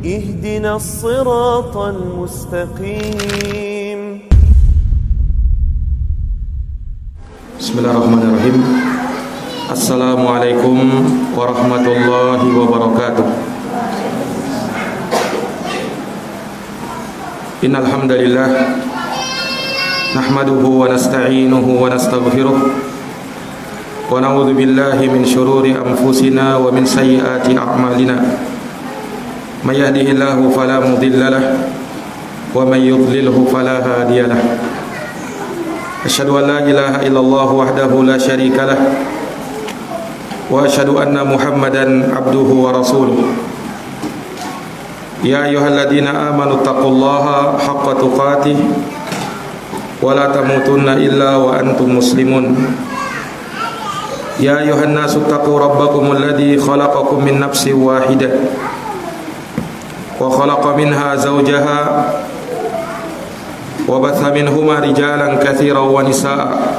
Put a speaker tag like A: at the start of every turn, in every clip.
A: اهدنا الصراط المستقيم.
B: Bismillahirrahmanirrahim. Assalamualaikum warahmatullahi wabarakatuh. Innal hamdalillah nahmaduhu wa nasta'inuhu wa nastaghfiruh wa na'udzu billahi min shururi anfusina wa min sayyiati a'malina. May yahdihillahu fala mudilla lahu wa may yudlilhu fala hadiya lahu. Asyhadu an la ilaha illallah wahdahu la syarika lah wa asyhadu anna Muhammadan abduhu wa rasuluh. Ya ayyuhalladzina amanu taqullaha haqqa tuqatih wa la tamutunna illa wa antum muslimun. Ya ayyuhan nasu taqu rabbakumul ladzi khalaqakum min nafsin wahidah wa khalaqa minha zawjaha wa batha minhuma rijalan katsiran wa nisaa.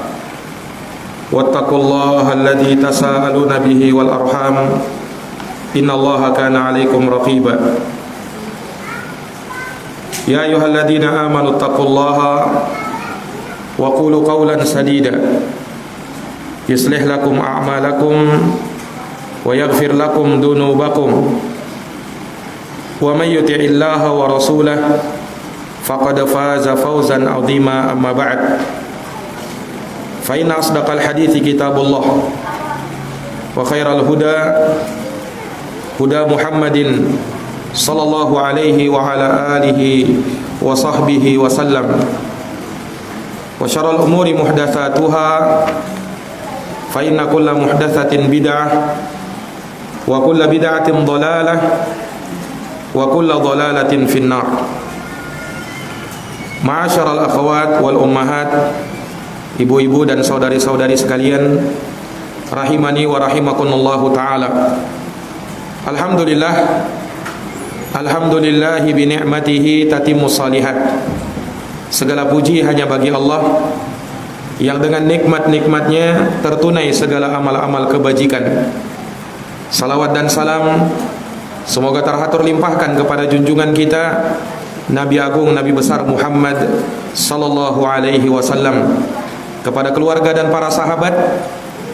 B: Wattaqullaha alladzi tasaaluna bihi wal arham innallaha kana 'alaikum raqiba. Ya ayyuhalladzina amanu taqullaha wa qulu qawlan sadida yuslih lakum a'malakum wa yaghfir lakum dhunubakum wa may yuti'illaha wa rasulahu faqad faza fawzan 'azima. Amma ba'd, fa inna asdaqal hadithi kitabullah wa khairal huda huda Muhammadin sallallahu alaihi wa ala alihi wa sahbihi wa sallam, wa syarrul umuri muhdatsatuha fa inna kulla muhdatsatin bid'ah wa kulla bid'atin dhalalah wa kulla dhalalatin finnar. Ma'asyiral akhwat wal ummahat, ibu-ibu dan saudari-saudari sekalian, rahimani wa rahimakumullahu taala. Alhamdulillahi bi ni'matihi tatimmus shalihat. Segala puji hanya bagi Allah yang dengan nikmat-nikmatnya tertunai segala amal-amal kebajikan. Salawat dan salam semoga terhatur limpahkan kepada junjungan kita Nabi Agung, Nabi besar Muhammad sallallahu alaihi wasallam, kepada keluarga dan para sahabat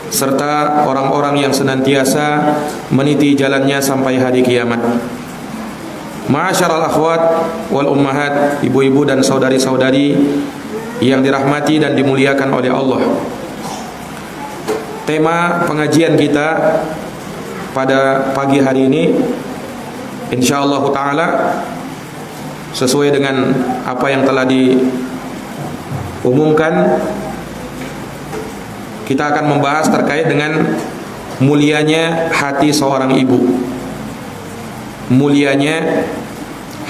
B: serta orang-orang yang senantiasa meniti jalannya sampai hari kiamat. Ma'asyiral akhwat wal ummahat, ibu-ibu dan saudari-saudari yang dirahmati dan dimuliakan oleh Allah. Tema pengajian kita pada pagi hari ini insyaallah taala sesuai dengan apa yang telah diumumkan, kita akan membahas terkait dengan mulianya hati seorang ibu. Mulianya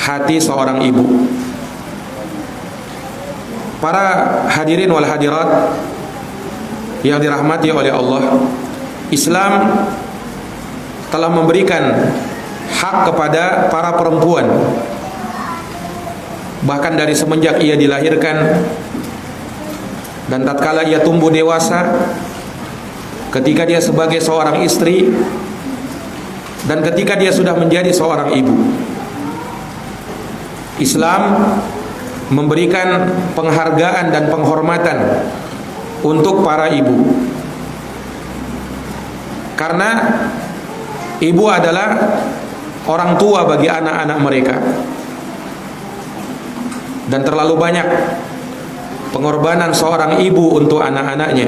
B: hati seorang ibu. Para hadirin wal hadirat yang dirahmati oleh Allah, Islam telah memberikan hak kepada para perempuan, bahkan dari semenjak ia dilahirkan dan tatkala ia tumbuh dewasa, ketika dia sebagai seorang istri, dan ketika dia sudah menjadi seorang ibu. Islam memberikan penghargaan dan penghormatan untuk para ibu, karena ibu adalah orang tua bagi anak-anak mereka, dan terlalu banyak pengorbanan seorang ibu untuk anak-anaknya.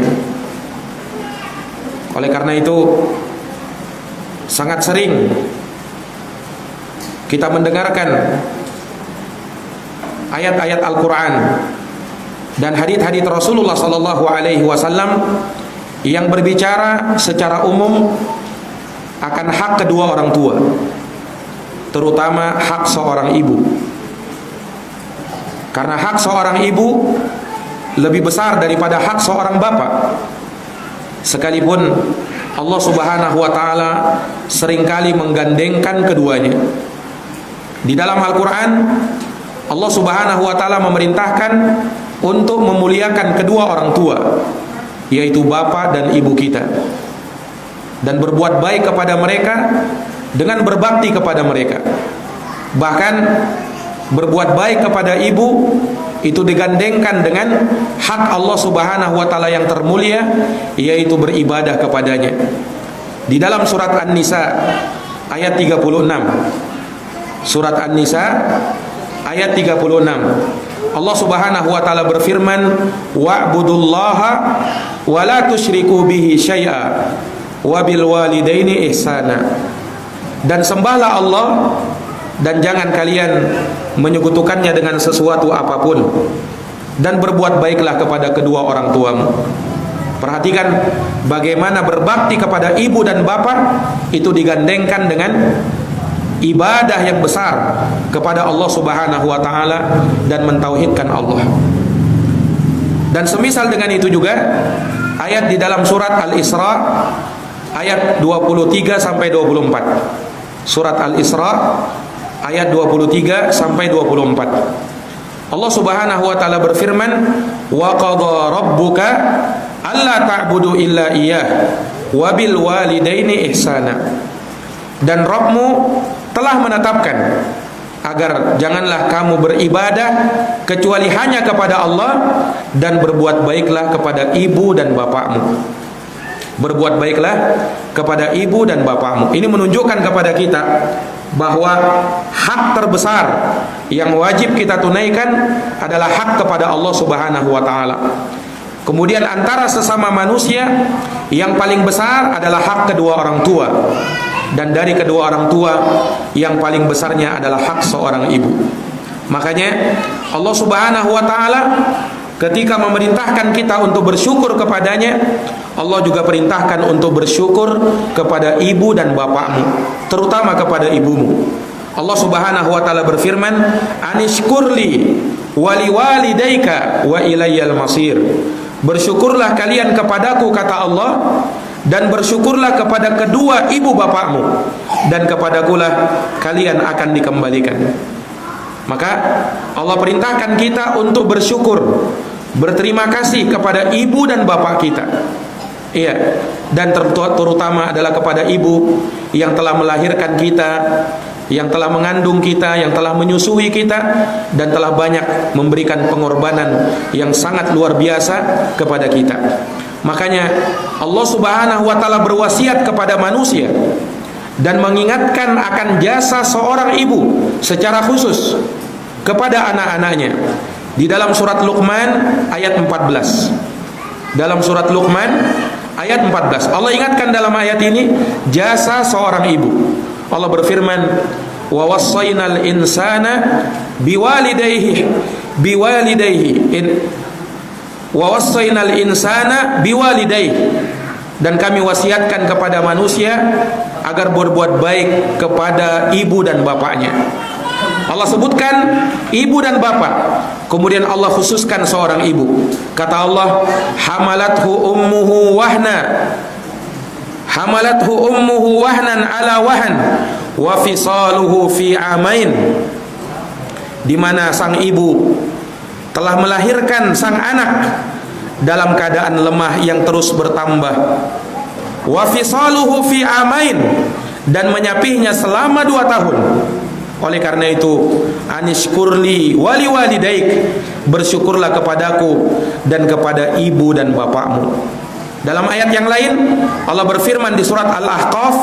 B: Oleh karena itu, sangat sering kita mendengarkan ayat-ayat Al-Quran dan hadits-hadits Rasulullah sallallahu alaihi wasallam yang berbicara secara umum akan hak kedua orang tua, terutama hak seorang ibu. Karena hak seorang ibu lebih besar daripada hak seorang bapak. Sekalipun Allah Subhanahu wa taala seringkali menggandengkan keduanya. Di dalam Al-Qur'an Allah Subhanahu wa taala memerintahkan untuk memuliakan kedua orang tua, yaitu bapak dan ibu kita, dan berbuat baik kepada mereka dengan berbakti kepada mereka. Bahkan berbuat baik kepada ibu itu digandengkan dengan hak Allah Subhanahu wa taala yang termulia, yaitu beribadah kepadanya. Di dalam surat An-Nisa ayat 36. Surat An-Nisa ayat 36. Allah Subhanahu wa taala berfirman, wa'budullaha wa la tusyriku bihi syai'a wa bil walidaini ihsana. Dan sembahlah Allah dan jangan kalian menyekutukannya dengan sesuatu apapun, dan berbuat baiklah kepada kedua orang tuamu. Perhatikan bagaimana berbakti kepada ibu dan bapak itu digandengkan dengan ibadah yang besar kepada Allah Subhanahu wa taala dan mentauhidkan Allah. Dan semisal dengan itu juga ayat di dalam surat Al-Isra ayat 23 sampai 24. Surat Al-Isra ayat 23 sampai 24. Allah Subhanahu wa taala berfirman, wa qadha rabbuka alla ta'budu illa iyyah wa bil walidaini ihsana. Dan Rabbmu telah menetapkan agar janganlah kamu beribadah kecuali hanya kepada Allah, dan berbuat baiklah kepada ibu dan bapakmu. Berbuat baiklah kepada ibu dan bapakmu. Ini menunjukkan kepada kita bahwa hak terbesar yang wajib kita tunaikan adalah hak kepada Allah Subhanahu wa taala. Kemudian antara sesama manusia yang paling besar adalah hak kedua orang tua. Dan dari kedua orang tua yang paling besarnya adalah hak seorang ibu. Makanya Allah Subhanahu wa taala ketika memerintahkan kita untuk bersyukur kepadanya, Allah juga perintahkan untuk bersyukur kepada ibu dan bapakmu, terutama kepada ibumu. Allah Subhanahu wa taala berfirman, anishkurli wali walidayka wa ilayyal masir. Bersyukurlah kalian kepadaku, kata Allah, dan bersyukurlah kepada kedua ibu bapakmu, dan kepadakulah kalian akan dikembalikan. Maka Allah perintahkan kita untuk bersyukur, berterima kasih kepada ibu dan bapak kita. Iya, dan terutama adalah kepada ibu yang telah melahirkan kita, yang telah mengandung kita, yang telah menyusui kita, dan telah banyak memberikan pengorbanan yang sangat luar biasa kepada kita. Makanya Allah Subhanahu wa taala berwasiat kepada manusia dan mengingatkan akan jasa seorang ibu secara khusus kepada anak-anaknya. Di dalam surat Luqman ayat 14. Dalam surat Luqman ayat 14, Allah ingatkan dalam ayat ini jasa seorang ibu. Allah berfirman, wa wassaynal insana biwalidayhi wa wassaynal insana biwalidayhi. Dan kami wasiatkan kepada manusia agar berbuat baik kepada ibu dan bapaknya. Allah sebutkan ibu dan bapak, kemudian Allah khususkan seorang ibu. Kata Allah, hamalathu ummuhu wahnan ala wahn wa fisaluhu fi amain. Di mana sang ibu telah melahirkan sang anak dalam keadaan lemah yang terus bertambah. Wa fisaluhu fi amain, dan menyapihnya selama 2 tahun. Oleh karena itu, anishkurli wali walidaik, bersyukurlah kepadaku dan kepada ibu dan bapakmu. Dalam ayat yang lain Allah berfirman di surat Al-Ahqaf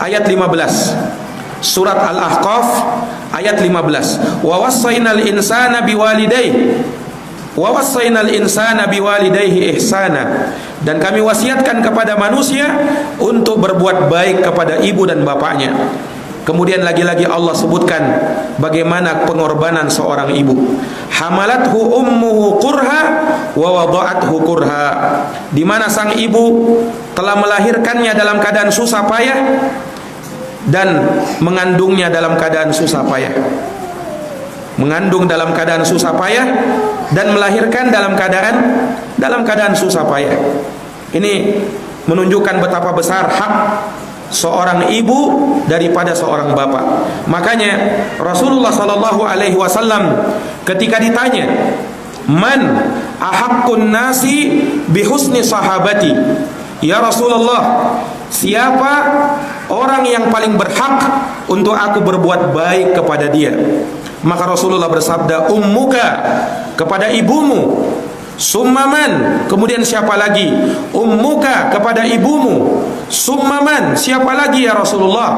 B: ayat 15. Surat Al-Ahqaf ayat 15. Wa wassaynal insana biwalidayhi ihsana. Dan kami wasiatkan kepada manusia untuk berbuat baik kepada ibu dan bapaknya. Kemudian lagi-lagi Allah sebutkan bagaimana pengorbanan seorang ibu. Hamalathu ummuhu kurha wa wada'athu kurha. Di mana sang ibu telah melahirkannya dalam keadaan susah payah dan mengandungnya dalam keadaan susah payah. Mengandung dalam keadaan susah payah dan melahirkan dalam keadaan susah payah. Ini menunjukkan betapa besar hak seorang ibu daripada seorang bapak. Makanya Rasulullah sallallahu alaihi wasallam ketika ditanya, "Man ahaqqun nasi bihusni sahabati?" Ya Rasulullah, siapa orang yang paling berhak untuk aku berbuat baik kepada dia. Maka Rasulullah bersabda, ummuka, kepada ibumu. Summaman, kemudian siapa lagi? Ummuka, kepada ibumu. Summaman, siapa lagi ya Rasulullah?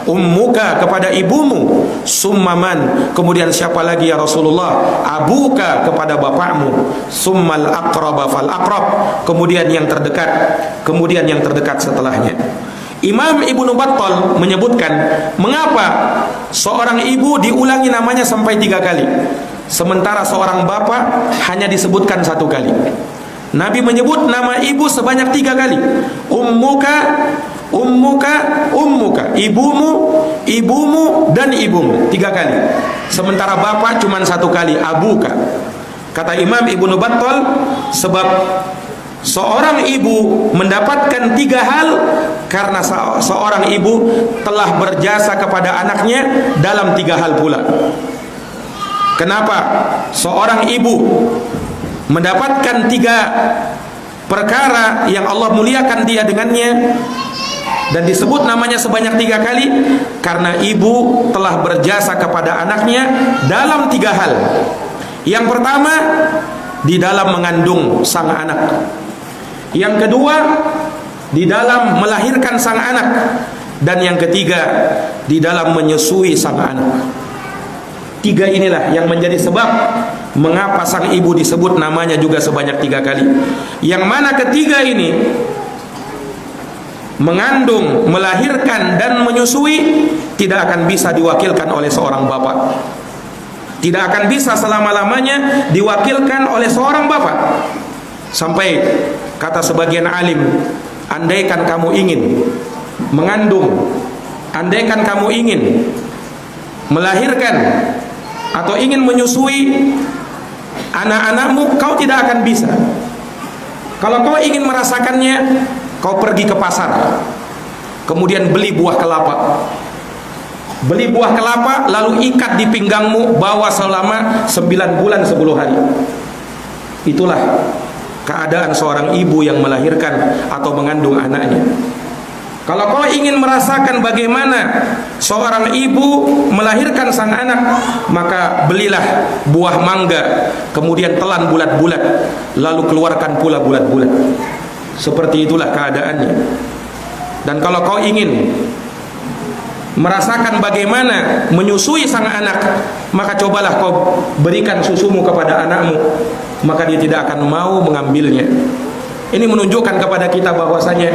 B: Ummuka, kepada ibumu. Summaman, kemudian siapa lagi ya Rasulullah? Abuka, kepada bapakmu. Summal aqraba fal aqrab, kemudian yang terdekat, kemudian yang terdekat setelahnya. Imam Ibnu Battal menyebutkan mengapa seorang ibu diulangi namanya sampai 3 kali, sementara seorang bapak hanya disebutkan 1 kali. Nabi menyebut nama ibu sebanyak 3 kali. Ummuka, ummuka, ummuka, ibumu, ibumu, dan ibumu, 3 kali. Sementara bapak cuma 1 kali, abuka. Kata Imam Ibnu Battal, sebab seorang ibu mendapatkan 3 hal karena seorang ibu telah berjasa kepada anaknya dalam 3 hal pula. Kenapa seorang ibu mendapatkan 3 perkara yang Allah muliakan dia dengannya dan disebut namanya sebanyak 3 kali? Karena ibu telah berjasa kepada anaknya dalam 3 hal. Yang pertama, di dalam mengandung sang anak. Yang kedua, di dalam melahirkan sang anak. Dan yang ketiga, di dalam menyusui sang anak. 3 inilah yang menjadi sebab mengapa sang ibu disebut namanya juga sebanyak 3 kali. Yang mana ketiga ini, mengandung, melahirkan, dan menyusui, tidak akan bisa diwakilkan oleh seorang bapak. Tidak akan bisa selama-lamanya diwakilkan oleh seorang bapak. Sampai kata sebagian alim, andaikan kamu ingin mengandung, andaikan kamu ingin melahirkan atau ingin menyusui anak-anakmu, kau tidak akan bisa. Kalau kau ingin merasakannya, kau pergi ke pasar, kemudian beli buah kelapa. Beli buah kelapa, lalu ikat di pinggangmu, bawa selama 9 bulan 10 hari. Itulah keadaan seorang ibu yang melahirkan atau mengandung anaknya. Kalau kau ingin merasakan bagaimana seorang ibu melahirkan sang anak, maka belilah buah mangga, kemudian telan bulat-bulat, lalu keluarkan pula bulat-bulat. Seperti itulah keadaannya. Dan kalau kau ingin merasakan bagaimana menyusui sang anak, maka cobalah kau berikan susumu kepada anakmu, maka dia tidak akan mau mengambilnya. Ini menunjukkan kepada kita bahwasanya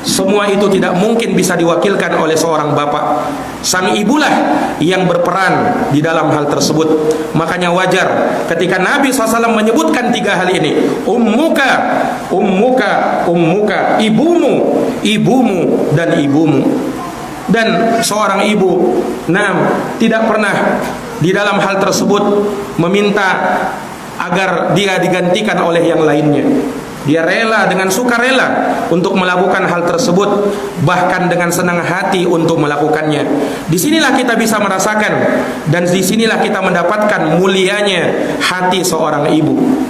B: semua itu tidak mungkin bisa diwakilkan oleh seorang bapak. Sang ibulah yang berperan di dalam hal tersebut. Makanya wajar ketika Nabi SAW menyebutkan 3 hal ini. Ummuka, ummuka, ummuka, ibumu, ibumu, dan ibumu. Dan seorang ibu tidak pernah di dalam hal tersebut meminta agar dia digantikan oleh yang lainnya. Dia rela, dengan sukarela untuk melakukan hal tersebut, bahkan dengan senang hati untuk melakukannya. Disinilah kita bisa merasakan, dan disinilah kita mendapatkan mulianya hati seorang ibu.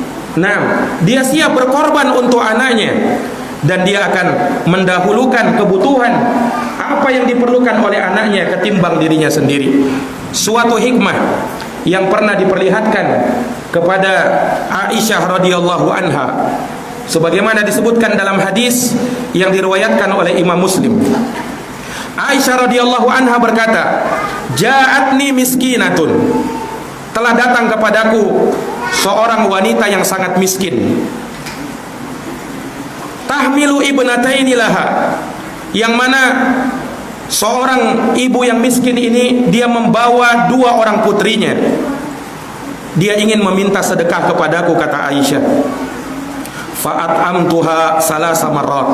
B: Dia siap berkorban untuk anaknya, dan dia akan mendahulukan kebutuhan apa yang diperlukan oleh anaknya ketimbang dirinya sendiri. Suatu hikmah yang pernah diperlihatkan kepada Aisyah radhiyallahu anha, sebagaimana disebutkan dalam hadis yang diriwayatkan oleh Imam Muslim. Aisyah radhiyallahu anha berkata, "Ja'atni miskinatun." Telah datang kepadaku seorang wanita yang sangat miskin. Tahmilu ibnataini laha, yang mana seorang ibu yang miskin ini dia membawa 2 orang putrinya. Dia ingin meminta sedekah kepadaku, kata Aisyah. Fa'at'amtuha salasa marrat.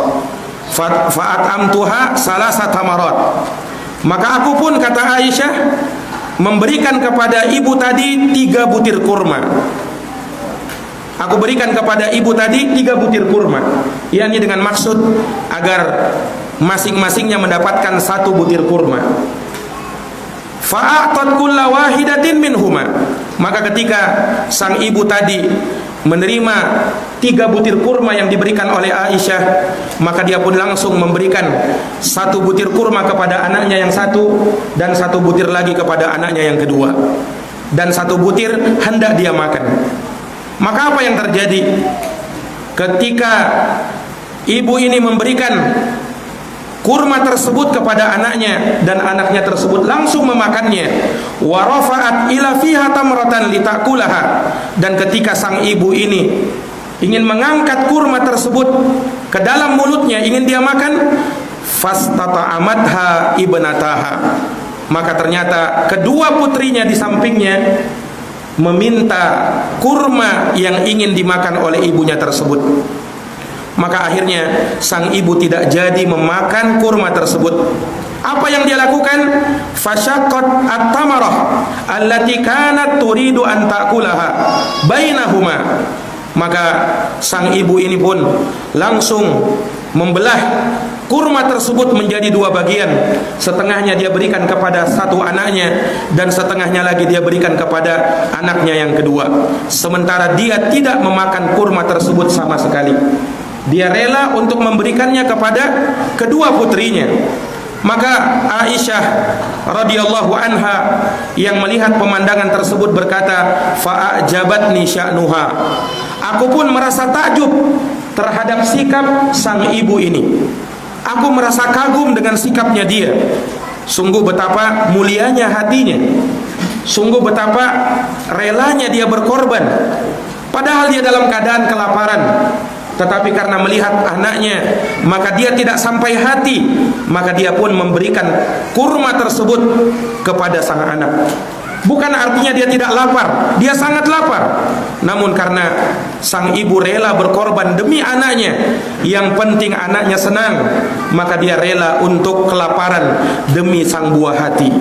B: Fa'at'amtuha salasata marrat. Maka aku pun, kata Aisyah, memberikan kepada ibu tadi 3 butir kurma. Aku berikan kepada ibu tadi 3 butir kurma, yakni dengan maksud agar masing-masingnya mendapatkan 1 butir kurma. Fa'atat kulla wahidatin minhuma. Maka ketika sang ibu tadi menerima 3 butir kurma yang diberikan oleh Aisyah, maka dia pun langsung memberikan 1 butir kurma kepada anaknya yang satu, dan 1 butir lagi kepada anaknya yang kedua, dan 1 butir hendak dia makan. Maka apa yang terjadi ketika ibu ini memberikan kurma tersebut kepada anaknya, dan anaknya tersebut langsung memakannya? Wa rafa'at ila fiha tamratan litakulaha, dan ketika sang ibu ini ingin mengangkat kurma tersebut ke dalam mulutnya, ingin dia makan, fastata'amatha ibnataha, maka ternyata kedua putrinya di sampingnya meminta kurma yang ingin dimakan oleh ibunya tersebut. Maka akhirnya sang ibu tidak jadi memakan kurma tersebut. Apa yang dia lakukan? Fasyaqqat at-tamarah allati kanat turidu an ta'kulaha bainahuma. Maka sang ibu ini pun langsung membelah kurma tersebut menjadi 2 bagian. Setengahnya dia berikan kepada satu anaknya, dan setengahnya lagi dia berikan kepada anaknya yang kedua. Sementara dia tidak memakan kurma tersebut sama sekali. Dia rela untuk memberikannya kepada kedua putrinya. Maka Aisyah radhiyallahu anha yang melihat pemandangan tersebut berkata, fa'ajabatni sya'nuha. Aku pun merasa takjub terhadap sikap sang ibu ini. Aku merasa kagum dengan sikapnya dia. Sungguh betapa mulianya hatinya, sungguh betapa relanya dia berkorban. Padahal dia dalam keadaan kelaparan, tetapi karena melihat anaknya, maka dia tidak sampai hati, maka dia pun memberikan kurma tersebut kepada sang anak. Bukan artinya dia tidak lapar, dia sangat lapar. Namun karena sang ibu rela berkorban demi anaknya, yang penting anaknya senang, maka dia rela untuk kelaparan demi sang buah hati.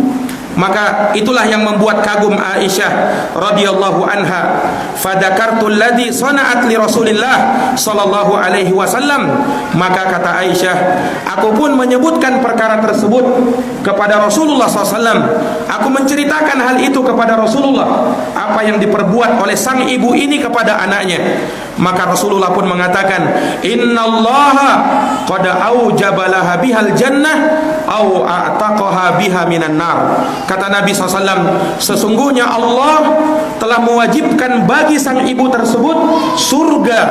B: Maka itulah yang membuat kagum Aisyah radhiyallahu anha. Fadakartu alladhi sana'at li Rasulillah sallallahu alaihi wasallam. Maka kata Aisyah, aku pun menyebutkan perkara tersebut kepada Rasulullah SAW. Aku menceritakan hal itu kepada Rasulullah, apa yang diperbuat oleh sang ibu ini kepada anaknya. Maka Rasulullah pun mengatakan, innallaha qad aujaba laha bihal jannah au a'taqaha biha minan nar. Kata Nabi SAW, sesungguhnya Allah telah mewajibkan bagi sang ibu tersebut surga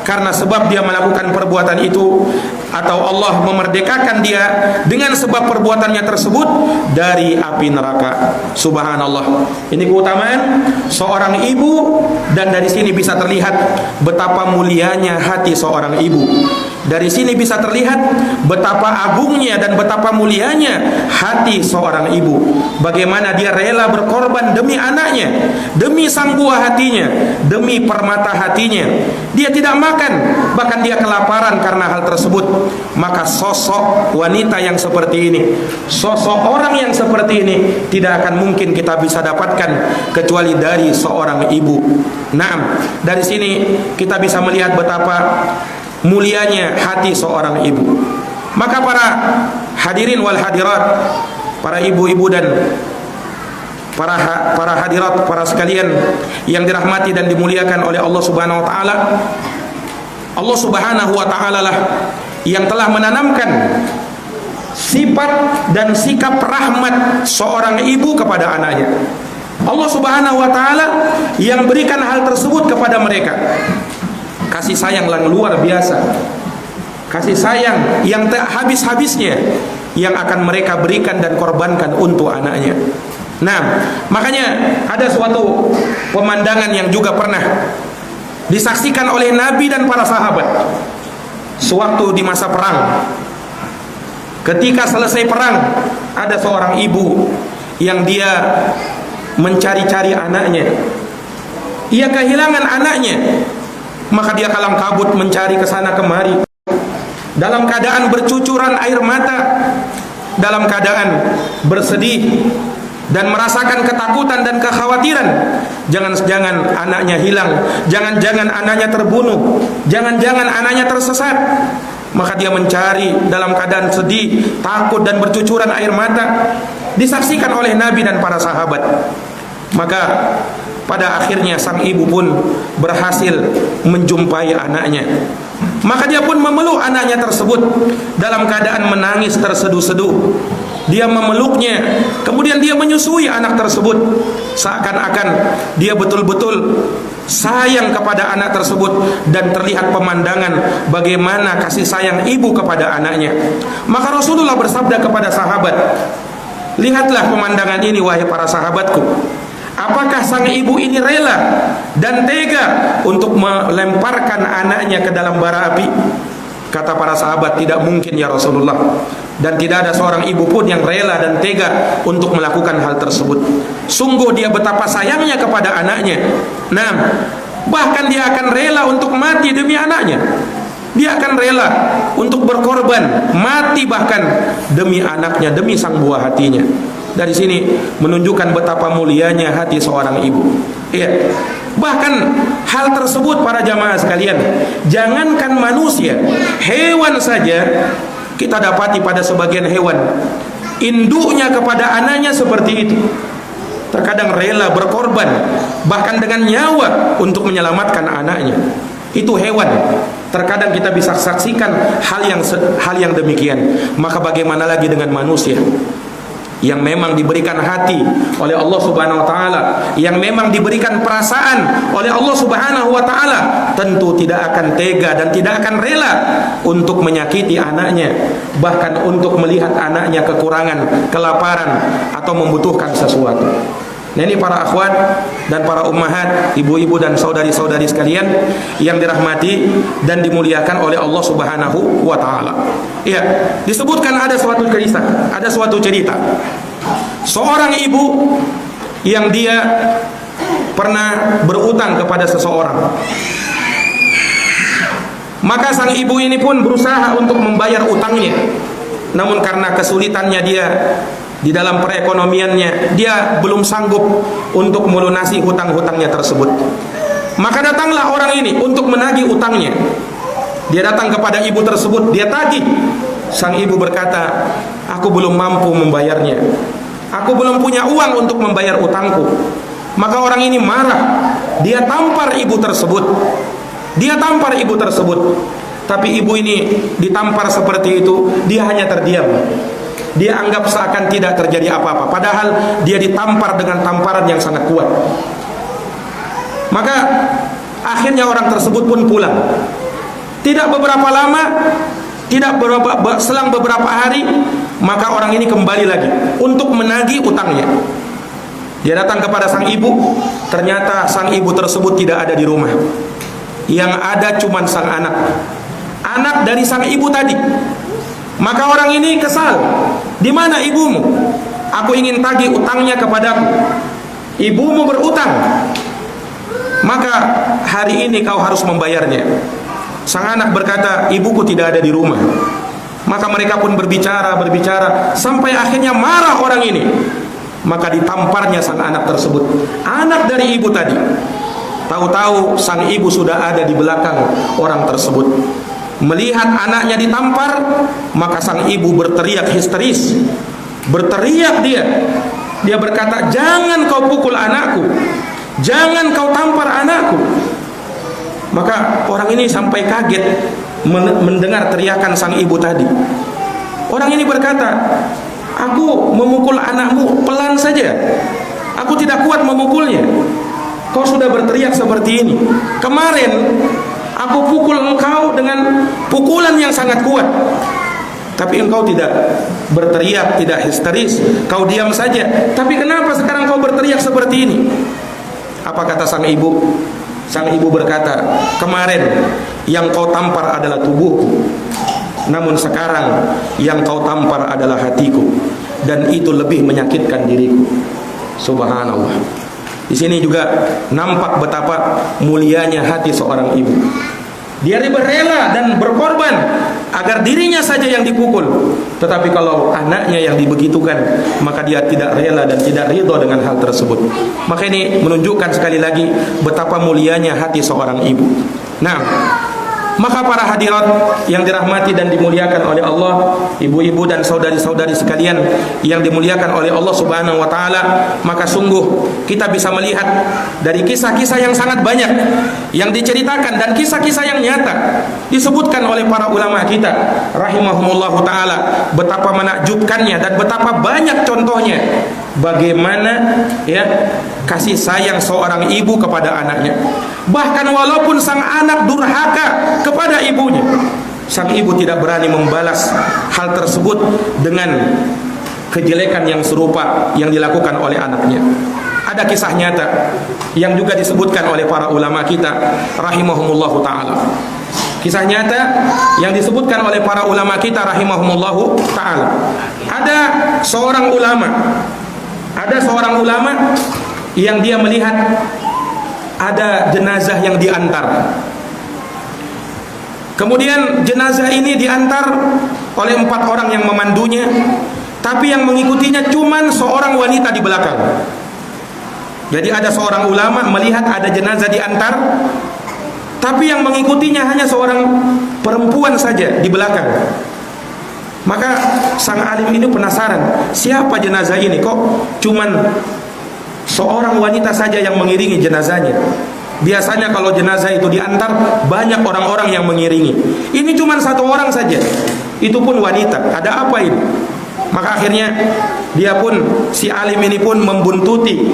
B: karena sebab dia melakukan perbuatan itu, atau Allah memerdekakan dia dengan sebab perbuatannya tersebut dari api neraka. Subhanallah. Ini keutamaan seorang ibu, dan dari sini bisa terlihat betapa mulianya hati seorang ibu. Dari sini bisa terlihat betapa agungnya dan betapa mulianya hati seorang ibu. Bagaimana dia rela berkorban demi anaknya, demi sang buah hatinya, demi permata hatinya. Dia tidak makan, bahkan dia kelaparan karena hal tersebut. Maka sosok wanita yang seperti ini, sosok orang yang seperti ini tidak akan mungkin kita bisa dapatkan kecuali dari seorang ibu. Nah, dari sini kita bisa melihat betapa mulianya hati seorang ibu. Maka para hadirin wal hadirat, para ibu-ibu dan para hadirat, para sekalian yang dirahmati dan dimuliakan oleh Allah Subhanahu wa taala. Allah Subhanahu wa taala lah yang telah menanamkan sifat dan sikap rahmat seorang ibu kepada anaknya. Allah Subhanahu wa taala yang berikan hal tersebut kepada mereka. Kasih sayang yang luar biasa, kasih sayang yang tak habis-habisnya yang akan mereka berikan dan korbankan untuk anaknya. Nah, makanya ada suatu pemandangan yang juga pernah disaksikan oleh Nabi dan para sahabat sewaktu di masa perang. Ketika selesai perang, ada seorang ibu yang dia mencari-cari anaknya. Ia kehilangan anaknya, maka dia kalang kabut mencari ke sana kemari dalam keadaan bercucuran air mata, dalam keadaan bersedih dan merasakan ketakutan dan kekhawatiran. Jangan-jangan anaknya hilang, jangan-jangan anaknya terbunuh, jangan-jangan anaknya tersesat. Maka dia mencari dalam keadaan sedih, takut dan bercucuran air mata, disaksikan oleh Nabi dan para sahabat. Maka Pada akhirnya sang ibu pun berhasil menjumpai anaknya. Maka dia pun memeluk anaknya tersebut dalam keadaan menangis terseduh-seduh. Dia memeluknya, kemudian dia menyusui anak tersebut, seakan-akan dia betul-betul sayang kepada anak tersebut, dan terlihat pemandangan bagaimana kasih sayang ibu kepada anaknya. Maka Rasulullah bersabda kepada sahabat, "Lihatlah pemandangan ini wahai para sahabatku. Apakah sang ibu ini rela dan tega untuk melemparkan anaknya ke dalam bara api?" Kata para sahabat, "Tidak mungkin ya Rasulullah. Dan tidak ada seorang ibu pun yang rela dan tega untuk melakukan hal tersebut. Sungguh dia betapa sayangnya kepada anaknya. Nah, bahkan dia akan rela untuk mati demi anaknya. Dia akan rela untuk berkorban, mati bahkan demi anaknya, demi sang buah hatinya." Dari sini menunjukkan betapa mulianya hati seorang ibu. Iya. Bahkan hal tersebut para jamaah sekalian, jangankan manusia, hewan saja kita dapati pada sebagian hewan, induknya kepada anaknya seperti itu. Terkadang rela berkorban bahkan dengan nyawa untuk menyelamatkan anaknya. Itu hewan. Terkadang kita bisa saksikan hal yang demikian. Maka bagaimana lagi dengan manusia yang memang diberikan hati oleh Allah Subhanahu wa taala, yang memang diberikan perasaan oleh Allah Subhanahu wa taala, tentu tidak akan tega dan tidak akan rela untuk menyakiti anaknya, bahkan untuk melihat anaknya kekurangan, kelaparan atau membutuhkan sesuatu. Nah, ini para akhwat dan para ummahat, ibu-ibu dan saudari-saudari sekalian yang dirahmati dan dimuliakan oleh Allah Subhanahu wa taala. Ya, disebutkan ada suatu kisah, ada suatu cerita. Seorang ibu yang dia pernah berutang kepada seseorang. Maka sang ibu ini pun berusaha untuk membayar utangnya. Namun karena kesulitannya dia di dalam perekonomiannya, dia belum sanggup untuk melunasi hutang-hutangnya tersebut. Maka datanglah orang ini untuk menagih utangnya. Dia datang kepada ibu tersebut, dia tagih. Sang ibu berkata, "Aku belum mampu membayarnya. Aku belum punya uang untuk membayar utangku." Maka orang ini marah. Dia tampar ibu tersebut. Dia tampar ibu tersebut. Tapi ibu ini ditampar seperti itu, dia hanya terdiam. Dia anggap seakan tidak terjadi apa-apa, padahal dia ditampar dengan tamparan yang sangat kuat. Maka akhirnya orang tersebut pun pulang. Tidak beberapa lama, selang beberapa hari, maka orang ini kembali lagi untuk menagih utangnya. Dia datang kepada sang ibu. Ternyata sang ibu tersebut tidak ada di rumah. Yang ada cuma sang anak dari sang ibu tadi. Maka orang ini kesal. "Di mana ibumu? Aku ingin tagih utangnya kepadaku. Ibumu berutang. Maka hari ini kau harus membayarnya." Sang anak berkata, "Ibuku tidak ada di rumah." Maka mereka pun berbicara sampai akhirnya marah orang ini. Maka ditamparnya sang anak tersebut, anak dari ibu tadi. Tahu-tahu sang ibu sudah ada di belakang orang tersebut. Melihat anaknya ditampar, maka sang ibu berteriak histeris. Berteriak dia berkata, "Jangan kau pukul anakku, jangan kau tampar anakku." Maka orang ini sampai kaget mendengar teriakan sang ibu tadi. Orang ini berkata, "Aku memukul anakmu pelan saja. Aku tidak kuat memukulnya. Kau sudah berteriak seperti ini. Kemarin aku pukul engkau dengan pukulan yang sangat kuat, tapi engkau tidak berteriak, tidak histeris, kau diam saja. Tapi kenapa sekarang kau berteriak seperti ini?" Apa kata sang ibu? Sang ibu berkata, "Kemarin yang kau tampar adalah tubuhku, namun sekarang yang kau tampar adalah hatiku, dan itu lebih menyakitkan diriku." Subhanallah. Di sini juga nampak betapa mulianya hati seorang ibu. Dia rela dan berkorban agar dirinya saja yang dipukul. Tetapi kalau anaknya yang dibegitukan, maka dia tidak rela dan tidak ridho dengan hal tersebut. Maka ini menunjukkan sekali lagi betapa mulianya hati seorang ibu. Nah, Maka para hadirat yang dirahmati dan dimuliakan oleh Allah, ibu-ibu dan saudari-saudari sekalian yang dimuliakan oleh Allah Subhanahu wa taala, maka sungguh kita bisa melihat dari kisah-kisah yang sangat banyak yang diceritakan dan kisah-kisah yang nyata disebutkan oleh para ulama kita rahimahumullahu taala, betapa menakjubkannya dan betapa banyak contohnya bagaimana ya kasih sayang seorang ibu kepada anaknya. Bahkan walaupun sang anak durhaka kepada ibunya, sang ibu tidak berani membalas hal tersebut dengan kejelekan yang serupa yang dilakukan oleh anaknya. Ada kisah nyata yang juga disebutkan oleh para ulama kita rahimahumullahu taala. Kisah nyata yang disebutkan oleh para ulama kita rahimahumullahu taala. Ada seorang ulama yang dia melihat ada jenazah yang diantar. Kemudian jenazah ini diantar oleh 4 orang yang memandunya, tapi yang mengikutinya cuma seorang wanita di belakang. Jadi ada seorang ulama melihat ada jenazah diantar, tapi yang mengikutinya hanya seorang perempuan saja di belakang. Maka sang alim ini penasaran, siapa jenazah ini? Kok cuman seorang wanita saja yang mengiringi jenazahnya? Biasanya kalau jenazah itu diantar banyak orang-orang yang mengiringi. Ini cuma 1 orang saja, itu pun wanita. Ada apa ini? Maka akhirnya si alim ini pun membuntuti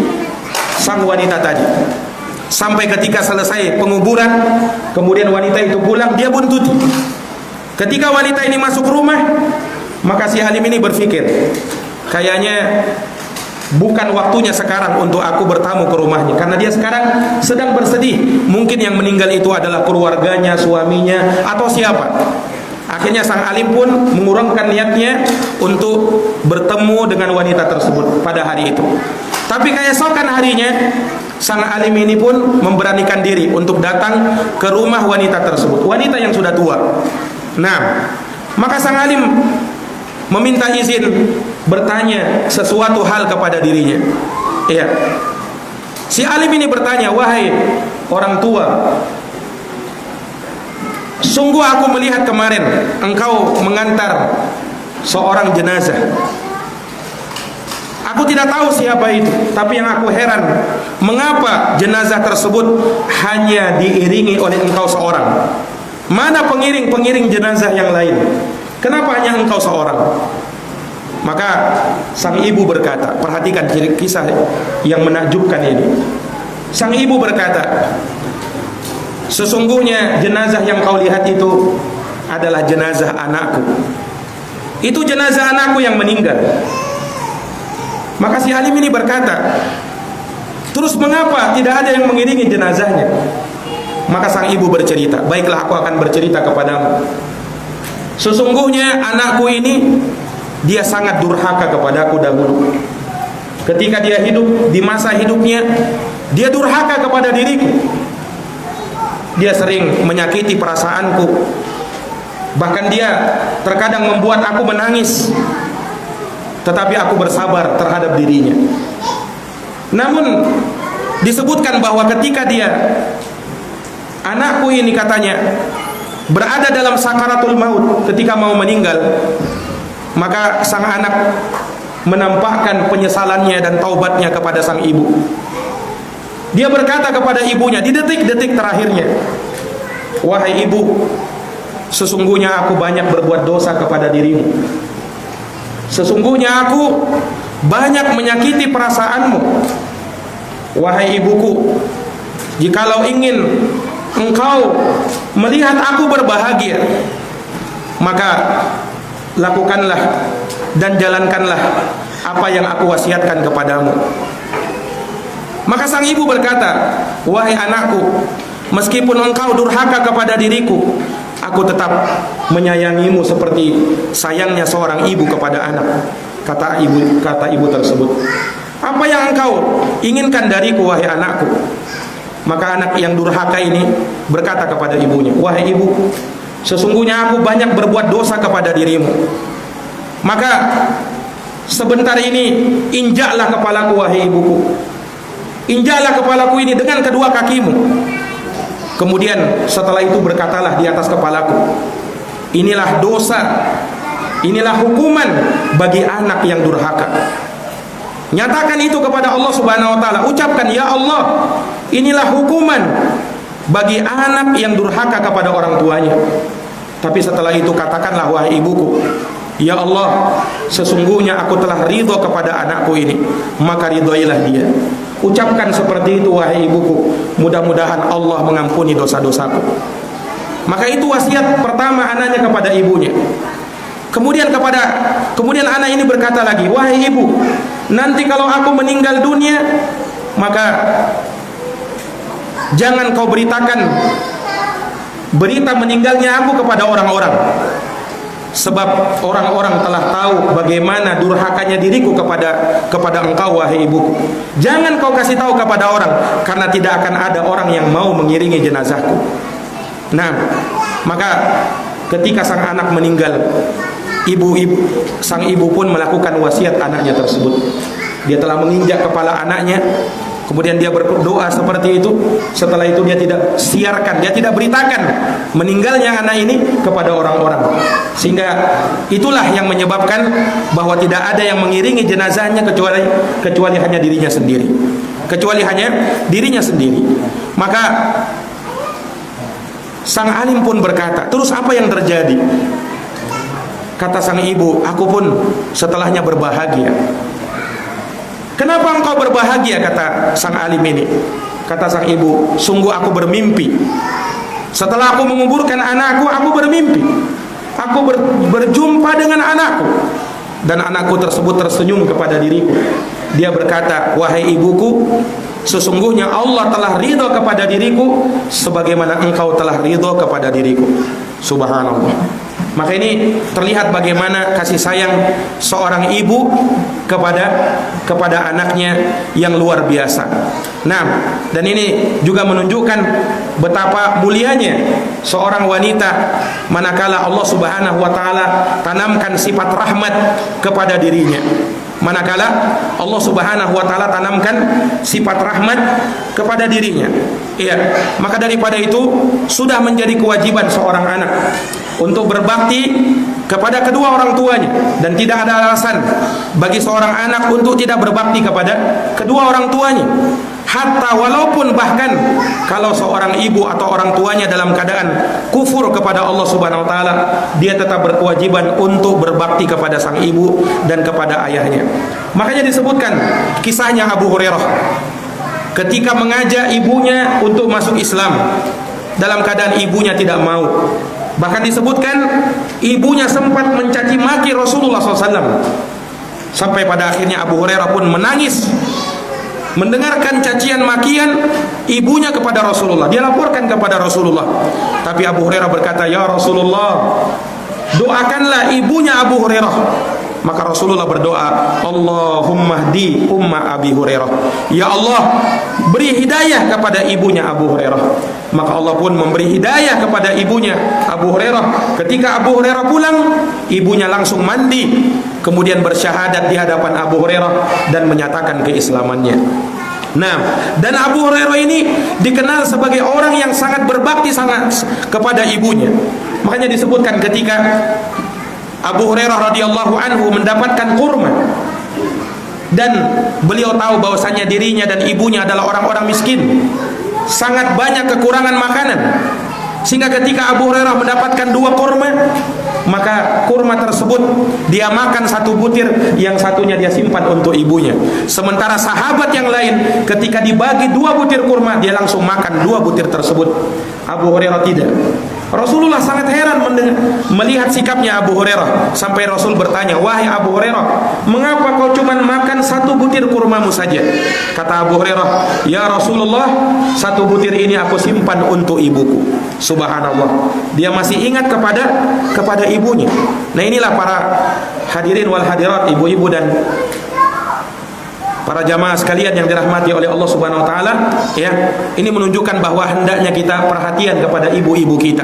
B: sang wanita tadi sampai ketika selesai penguburan. Kemudian wanita itu pulang, dia buntuti. Ketika wanita ini masuk rumah, maka si alim ini berpikir, kayaknya bukan waktunya sekarang untuk aku bertamu ke rumahnya, karena dia sekarang sedang bersedih. Mungkin yang meninggal itu adalah keluarganya, suaminya, atau siapa. Akhirnya sang alim pun mengurungkan niatnya untuk bertemu dengan wanita tersebut pada hari itu. Tapi keesokan harinya, sang alim ini pun memberanikan diri untuk datang ke rumah wanita tersebut, wanita yang sudah tua. Nah, maka sang alim meminta izin bertanya sesuatu hal kepada dirinya. Iya. Si alim ini bertanya, wahai orang tua, sungguh aku melihat kemarin engkau mengantar seorang jenazah. Aku tidak tahu siapa itu, tapi yang aku heran, mengapa jenazah tersebut hanya diiringi oleh engkau seorang? Mana pengiring-pengiring jenazah yang lain? Kenapa hanya engkau seorang? Maka sang ibu berkata, perhatikan kisah yang menakjubkan ini. Sang ibu berkata, sesungguhnya jenazah yang kau lihat itu adalah jenazah anakku. Itu jenazah anakku yang meninggal. Maka si alim ini berkata, terus mengapa tidak ada yang mengiringi jenazahnya? Maka sang ibu bercerita, baiklah aku akan bercerita kepadamu. Sesungguhnya anakku ini, dia sangat durhaka kepadaku dahulu. Ketika dia hidup, di masa hidupnya, dia durhaka kepada diriku. Dia sering menyakiti perasaanku. Bahkan dia terkadang membuat aku menangis. Tetapi aku bersabar terhadap dirinya. Namun disebutkan bahwa ketika anakku ini katanya berada dalam sakaratul maut, ketika mau meninggal, maka sang anak menampakkan penyesalannya dan taubatnya kepada sang ibu. Dia berkata kepada ibunya di detik-detik terakhirnya, wahai ibu, sesungguhnya aku banyak berbuat dosa kepada dirimu. Sesungguhnya aku banyak menyakiti perasaanmu. Wahai ibuku, jikalau ingin engkau melihat aku berbahagia, maka lakukanlah dan jalankanlah apa yang aku wasiatkan kepadamu. Maka sang ibu berkata, wahai anakku, meskipun engkau durhaka kepada diriku, aku tetap menyayangimu seperti sayangnya seorang ibu kepada anak. Kata ibu tersebut, apa yang engkau inginkan dariku wahai anakku? Maka anak yang durhaka ini berkata kepada ibunya, wahai ibu, sesungguhnya aku banyak berbuat dosa kepada dirimu. Maka sebentar ini injaklah kepalaku wahai ibuku. Injaklah kepalaku ini dengan kedua kakimu. Kemudian setelah itu berkatalah di atas kepalaku, inilah dosa, inilah hukuman bagi anak yang durhaka. Nyatakan itu kepada Allah Subhanahu wa taala. Ucapkan, ya Allah, inilah hukuman bagi anak yang durhaka kepada orang tuanya. Tapi setelah itu katakanlah, wahai ibuku, ya Allah, sesungguhnya aku telah ridho kepada anakku ini, maka ridhoilah dia. Ucapkan seperti itu, wahai ibuku, mudah-mudahan Allah mengampuni dosa-dosaku. Maka itu wasiat pertama anaknya kepada ibunya. Kemudian anak ini berkata lagi, wahai ibu, nanti kalau aku meninggal dunia, maka jangan kau beritakan berita meninggalnya aku kepada orang-orang, sebab orang-orang telah tahu bagaimana durhakanya diriku kepada engkau, wahai ibuku. Jangan kau kasih tahu kepada orang, karena tidak akan ada orang yang mau mengiringi jenazahku. Nah, maka ketika sang anak meninggal, sang ibu pun melakukan wasiat anaknya tersebut. Dia telah menginjak kepala anaknya, kemudian dia berdoa seperti itu. Setelah itu dia tidak siarkan, dia tidak beritakan meninggalnya anak ini kepada orang-orang. Sehingga itulah yang menyebabkan bahwa tidak ada yang mengiringi jenazahnya kecuali hanya dirinya sendiri. Maka sang alim pun berkata, terus apa yang terjadi? Kata sang ibu, aku pun setelahnya berbahagia. Kenapa engkau berbahagia? Kata sang alim ini. Kata sang ibu, sungguh aku bermimpi. Setelah aku menguburkan anakku, aku bermimpi. Aku berjumpa dengan anakku, dan anakku tersebut tersenyum kepada diriku. Dia berkata, wahai ibuku, sesungguhnya Allah telah ridho kepada diriku sebagaimana engkau telah ridho kepada diriku. Subhanallah. Maka ini terlihat bagaimana kasih sayang seorang ibu kepada anaknya yang luar biasa. Nah, dan ini juga menunjukkan betapa mulianya seorang wanita manakala Allah Subhanahu wa taala tanamkan sifat rahmat kepada dirinya. Manakala Allah Subhanahu wa taala tanamkan sifat rahmat kepada dirinya. Iya, maka daripada itu sudah menjadi kewajiban seorang anak untuk berbakti kepada kedua orang tuanya, dan tidak ada alasan bagi seorang anak untuk tidak berbakti kepada kedua orang tuanya. Hatta walaupun bahkan kalau seorang ibu atau orang tuanya dalam keadaan kufur kepada Allah Subhanahu wa taala, dia tetap berkewajiban untuk berbakti kepada sang ibu dan kepada ayahnya. Makanya disebutkan kisahnya Abu Hurairah ketika mengajak ibunya untuk masuk Islam dalam keadaan ibunya tidak mau. Bahkan disebutkan ibunya sempat mencaci maki Rasulullah SAW, sampai pada akhirnya Abu Hurairah pun menangis mendengarkan cacian makian ibunya kepada Rasulullah. Dia laporkan kepada Rasulullah. Tapi Abu Hurairah berkata, ya Rasulullah, doakanlah ibunya Abu Hurairah. Maka Rasulullah berdoa, Allahumma hdi umma Abi Hurairah. Ya Allah, beri hidayah kepada ibunya Abu Hurairah. Maka Allah pun memberi hidayah kepada ibunya Abu Hurairah. Ketika Abu Hurairah pulang, ibunya langsung mandi, kemudian bersyahadat di hadapan Abu Hurairah dan menyatakan keislamannya. Nah, dan Abu Hurairah ini dikenal sebagai orang yang sangat berbakti sangat kepada ibunya. Makanya disebutkan ketika Abu Hurairah radhiyallahu anhu mendapatkan kurma, dan beliau tahu bahwasannya dirinya dan ibunya adalah orang-orang miskin, sangat banyak kekurangan makanan, sehingga ketika Abu Hurairah mendapatkan 2 kurma, maka kurma tersebut dia makan 1 butir, yang satunya dia simpan untuk ibunya. Sementara sahabat yang lain ketika dibagi 2 butir kurma, dia langsung makan 2 butir tersebut. Abu Hurairah tidak. Rasulullah sangat heran melihat sikapnya Abu Hurairah, sampai Rasul bertanya, wahai Abu Hurairah, mengapa kau cuma makan 1 butir kurmamu saja? Kata Abu Hurairah, ya Rasulullah, 1 butir ini aku simpan untuk ibuku. Subhanallah, dia masih ingat kepada ibunya. Nah, inilah para hadirin wal hadirat, ibu-ibu dan para jamaah sekalian yang dirahmati oleh Allah Subhanahu wa taala, ya. Ini menunjukkan bahwa hendaknya kita perhatian kepada ibu-ibu kita.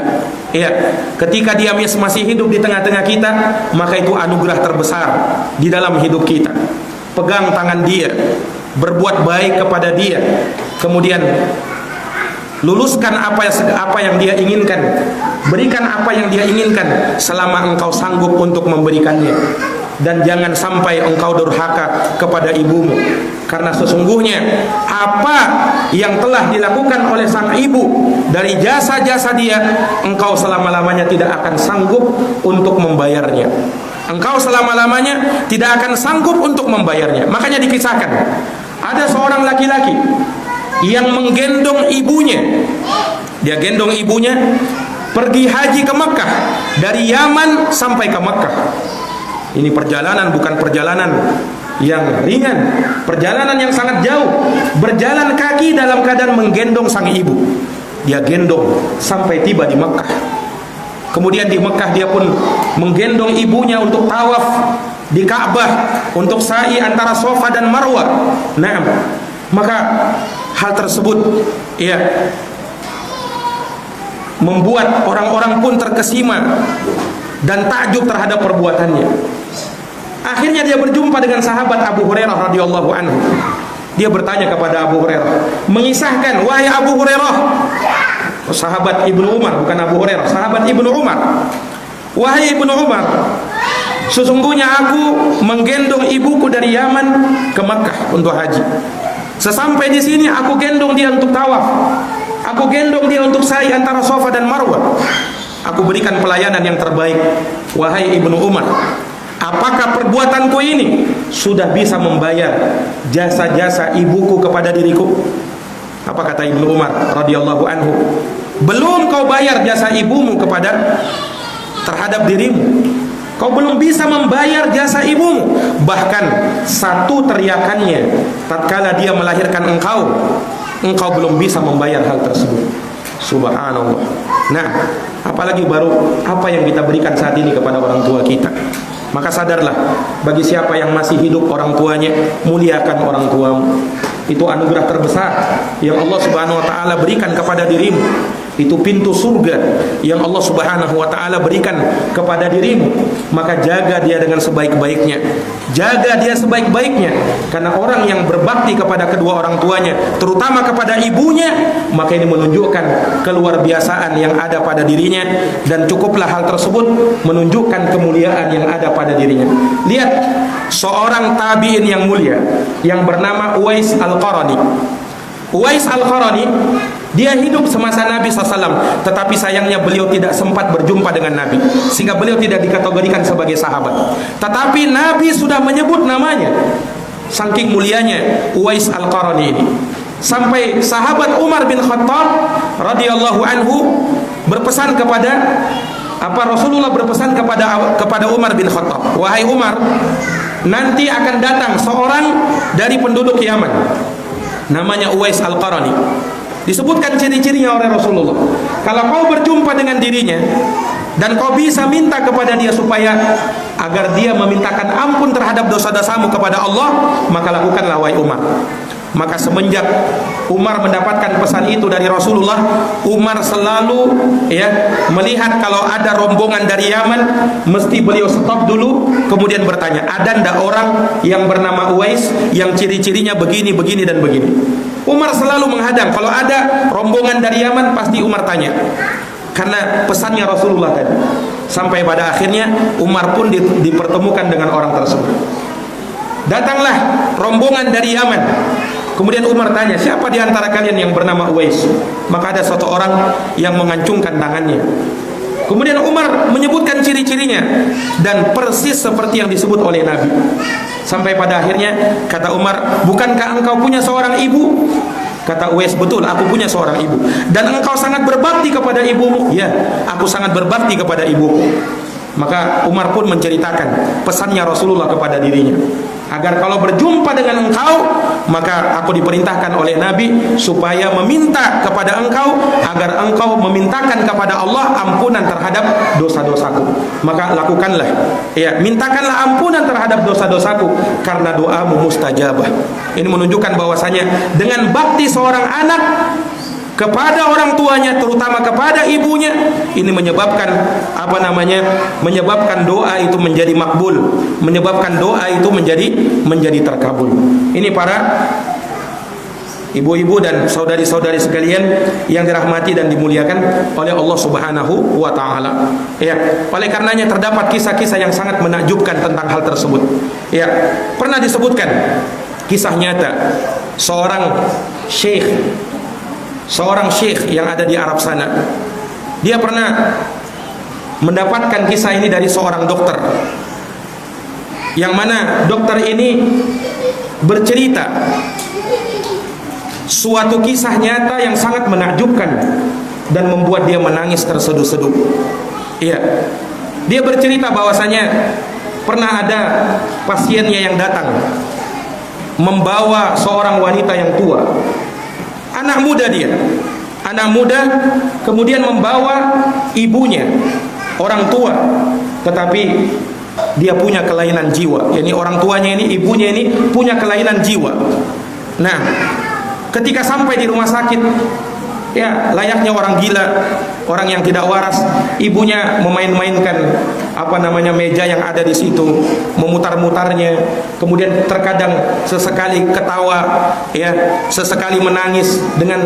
B: Ya, ketika dia masih hidup di tengah-tengah kita, maka itu anugerah terbesar di dalam hidup kita. Pegang tangan dia, berbuat baik kepada dia. Kemudian luluskan apa yang dia inginkan, berikan apa yang dia inginkan selama engkau sanggup untuk memberikannya. Dan jangan sampai engkau durhaka kepada ibumu, karena sesungguhnya apa yang telah dilakukan oleh sang ibu dari jasa-jasa dia, engkau selama-lamanya tidak akan sanggup untuk membayarnya. Engkau selama-lamanya tidak akan sanggup untuk membayarnya. Makanya dikisahkan, ada seorang laki-laki yang menggendong ibunya. Dia gendong ibunya pergi haji ke Mekah, dari Yaman sampai ke Mekah. Ini perjalanan bukan perjalanan yang ringan, perjalanan yang sangat jauh. Berjalan kaki dalam keadaan menggendong sang ibu. Dia gendong sampai tiba di Mekah. Kemudian di Mekah dia pun menggendong ibunya untuk tawaf di Ka'bah, untuk sa'i antara Safa dan Marwah. Nah, maka hal tersebut ya membuat orang-orang pun terkesima dan takjub terhadap perbuatannya. Akhirnya dia berjumpa dengan sahabat Abu Hurairah radhiyallahu anhu. Dia bertanya kepada Abu Hurairah, mengisahkan, wahai Abu Hurairah, sahabat Ibnu Umar, bukan Abu Hurairah, sahabat Ibnu Umar, wahai Ibnu Umar, sesungguhnya aku menggendong ibuku dari Yaman ke Makkah untuk haji. Sesampai di sini aku gendong dia untuk tawaf, aku gendong dia untuk sa'i antara Safa dan Marwah. Aku berikan pelayanan yang terbaik. Wahai Ibnu Umar, apakah perbuatanku ini sudah bisa membayar jasa-jasa ibuku kepada diriku? Apa kata Ibnu Umar radhiyallahu anhu? Belum kau bayar jasa ibumu terhadap dirimu. Kau belum bisa membayar jasa ibumu. Bahkan satu teriakannya tatkala dia melahirkan engkau belum bisa membayar hal tersebut. Subhanallah. Nah, apalagi baru apa yang kita berikan saat ini kepada orang tua kita. Maka sadarlah, bagi siapa yang masih hidup orang tuanya, muliakan orang tuamu. Itu anugerah terbesar yang Allah Subhanahu wa taala berikan kepada dirimu. Itu pintu surga yang Allah Subhanahu wa taala berikan kepada dirimu. Maka jaga dia dengan sebaik-baiknya. Jaga dia sebaik-baiknya, karena orang yang berbakti kepada kedua orang tuanya, terutama kepada ibunya, maka ini menunjukkan keluarbiasaan yang ada pada dirinya, dan cukuplah hal tersebut menunjukkan kemuliaan yang ada pada dirinya. Lihat seorang tabi'in yang mulia yang bernama Uwais Al-Qarani. Uwais Al-Qarani, dia hidup semasa Nabi SAW, tetapi sayangnya beliau tidak sempat berjumpa dengan Nabi, sehingga beliau tidak dikategorikan sebagai sahabat. Tetapi Nabi sudah menyebut namanya, saking mulianya Uwais Al-Qarani ini. Sampai sahabat Umar bin Khattab radhiyallahu anhu berpesan kepada Rasulullah berpesan kepada Umar bin Khattab, wahai Umar, nanti akan datang seorang dari penduduk Yaman, namanya Uwais Al-Qarani. Disebutkan ciri-cirinya oleh Rasulullah. Kalau kau berjumpa dengan dirinya dan kau bisa minta kepada dia supaya agar dia memintakan ampun terhadap dosa-dosamu kepada Allah, maka lakukanlah wahai Umar. Maka semenjak Umar mendapatkan pesan itu dari Rasulullah, Umar selalu melihat kalau ada rombongan dari Yaman, mesti beliau stop dulu, kemudian bertanya, ada ndak orang yang bernama Uwais yang ciri-cirinya begini, begini dan begini. Umar selalu menghadang. Kalau ada rombongan dari Yaman, pasti Umar tanya, karena pesannya Rasulullah tadi. Sampai pada akhirnya Umar pun dipertemukan dengan orang tersebut. Datanglah rombongan dari Yaman. Kemudian Umar tanya, siapa di antara kalian yang bernama Uwais? Maka ada satu orang yang mengancungkan tangannya. Kemudian Umar menyebutkan ciri-cirinya, dan persis seperti yang disebut oleh Nabi. Sampai pada akhirnya kata Umar, bukankah engkau punya seorang ibu? Kata Uwais, betul, aku punya seorang ibu. Dan engkau sangat berbakti kepada ibumu? Ya, aku sangat berbakti kepada ibuku. Maka Umar pun menceritakan pesannya Rasulullah kepada dirinya, agar kalau berjumpa dengan engkau, maka aku diperintahkan oleh Nabi supaya meminta kepada engkau agar engkau memintakan kepada Allah ampunan terhadap dosa-dosaku. Maka lakukanlah, mintakanlah ampunan terhadap dosa-dosaku, karena doamu mustajabah. Ini menunjukkan bahwasanya dengan bakti seorang anak kepada orang tuanya, terutama kepada ibunya, ini menyebabkan menyebabkan doa itu menjadi makbul, menyebabkan doa itu menjadi terkabul. Ini para ibu-ibu dan saudari-saudari sekalian yang dirahmati dan dimuliakan oleh Allah Subhanahu wa taala. Ya, oleh karenanya terdapat kisah-kisah yang sangat menakjubkan tentang hal tersebut. Ya, pernah disebutkan kisah nyata seorang syekh yang ada di Arab sana. Dia pernah mendapatkan kisah ini dari seorang dokter, yang mana dokter ini bercerita suatu kisah nyata yang sangat menakjubkan dan membuat dia menangis terseduh-seduh. Iya, dia bercerita bahwasanya pernah ada pasiennya yang datang membawa seorang wanita yang tua, anak muda kemudian membawa ibunya, orang tua, tetapi dia punya kelainan jiwa. Yani orang tuanya ini, ibunya ini punya kelainan jiwa. Nah, ketika sampai di rumah sakit, ya layaknya orang gila, orang yang tidak waras, ibunya memain-mainkan meja yang ada di situ, memutar-mutarnya, kemudian terkadang sesekali ketawa, ya, sesekali menangis dengan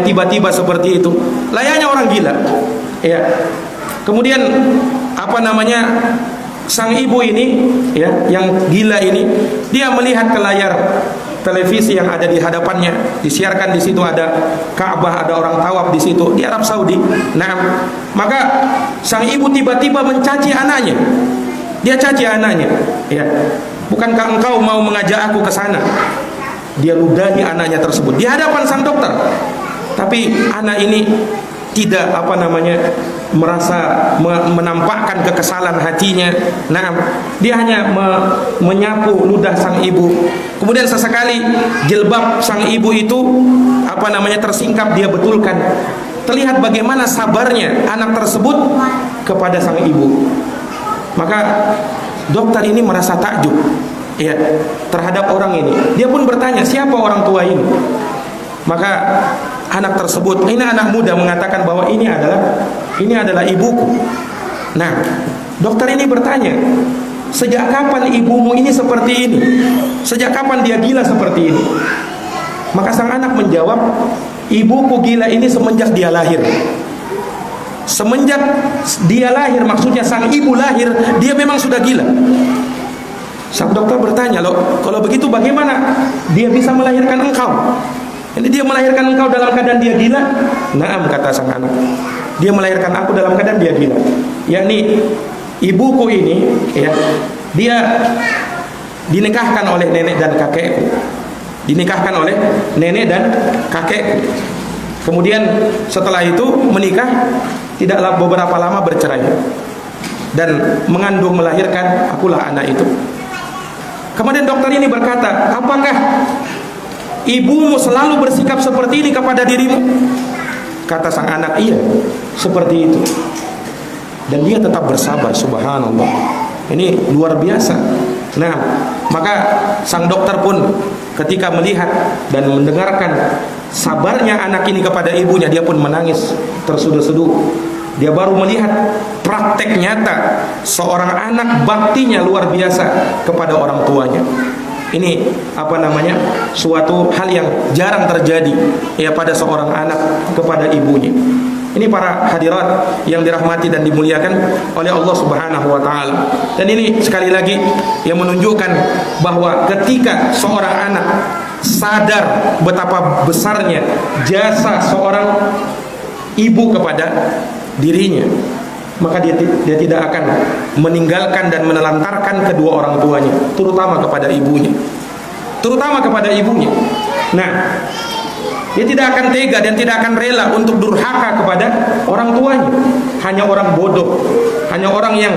B: tiba-tiba seperti itu, layaknya orang gila, ya. Kemudian sang ibu ini, ya, yang gila ini, dia melihat ke layar televisi yang ada di hadapannya, disiarkan di situ ada Ka'bah, ada orang tawaf di situ di Arab Saudi. Nah, maka sang ibu tiba-tiba mencaci anaknya. Dia caci anaknya, ya. Bukankah engkau mau mengajak aku ke sana? Dia ludahi anaknya tersebut di hadapan sang dokter. Tapi anak ini tidak merasa menampakkan kekesalan hatinya. Nah, dia hanya menyapu ludah sang ibu. Kemudian sesekali jilbab sang ibu itu tersingkap, dia betulkan. Terlihat bagaimana sabarnya anak tersebut kepada sang ibu. Maka dokter ini merasa takjub, ya, terhadap orang ini. Dia pun bertanya, siapa orang tua ini? Maka anak tersebut, ini anak muda, mengatakan bahwa ini adalah ibuku. Nah, dokter ini bertanya, sejak kapan ibumu ini seperti ini? Sejak kapan dia gila seperti ini? Maka sang anak menjawab, ibuku gila ini semenjak dia lahir. Semenjak dia lahir, maksudnya sang ibu lahir, dia memang sudah gila. Sang dokter bertanya, loh, kalau begitu bagaimana dia bisa melahirkan engkau? Ini dia melahirkan engkau dalam keadaan dia gila? Naam, kata sang anak, dia melahirkan aku dalam keadaan dia gila. Yakni ibuku ini, ya, dia dinikahkan oleh nenek dan kakekku. Dinikahkan oleh nenek dan kakekku. Kemudian setelah itu menikah, tidaklah beberapa lama bercerai dan mengandung, melahirkan akulah anak itu. Kemudian dokter ini berkata, apakah ibumu selalu bersikap seperti ini kepada dirimu? Kata sang anak, iya, seperti itu. Dan dia tetap bersabar, subhanallah. Ini luar biasa. Nah, maka sang dokter pun ketika melihat dan mendengarkan sabarnya anak ini kepada ibunya, dia pun menangis terseduh-seduh. Dia baru melihat praktek nyata seorang anak baktinya luar biasa kepada orang tuanya. Ini suatu hal yang jarang terjadi, ya, pada seorang anak kepada ibunya. Ini para hadirat yang dirahmati dan dimuliakan oleh Allah Subhanahu wa taala. Dan ini sekali lagi yang menunjukkan bahwa ketika seorang anak sadar betapa besarnya jasa seorang ibu kepada dirinya, maka dia tidak akan meninggalkan dan menelantarkan kedua orang tuanya, terutama kepada ibunya. Nah, dia tidak akan tega dan tidak akan rela untuk durhaka kepada orang tuanya. Hanya orang bodoh, hanya orang yang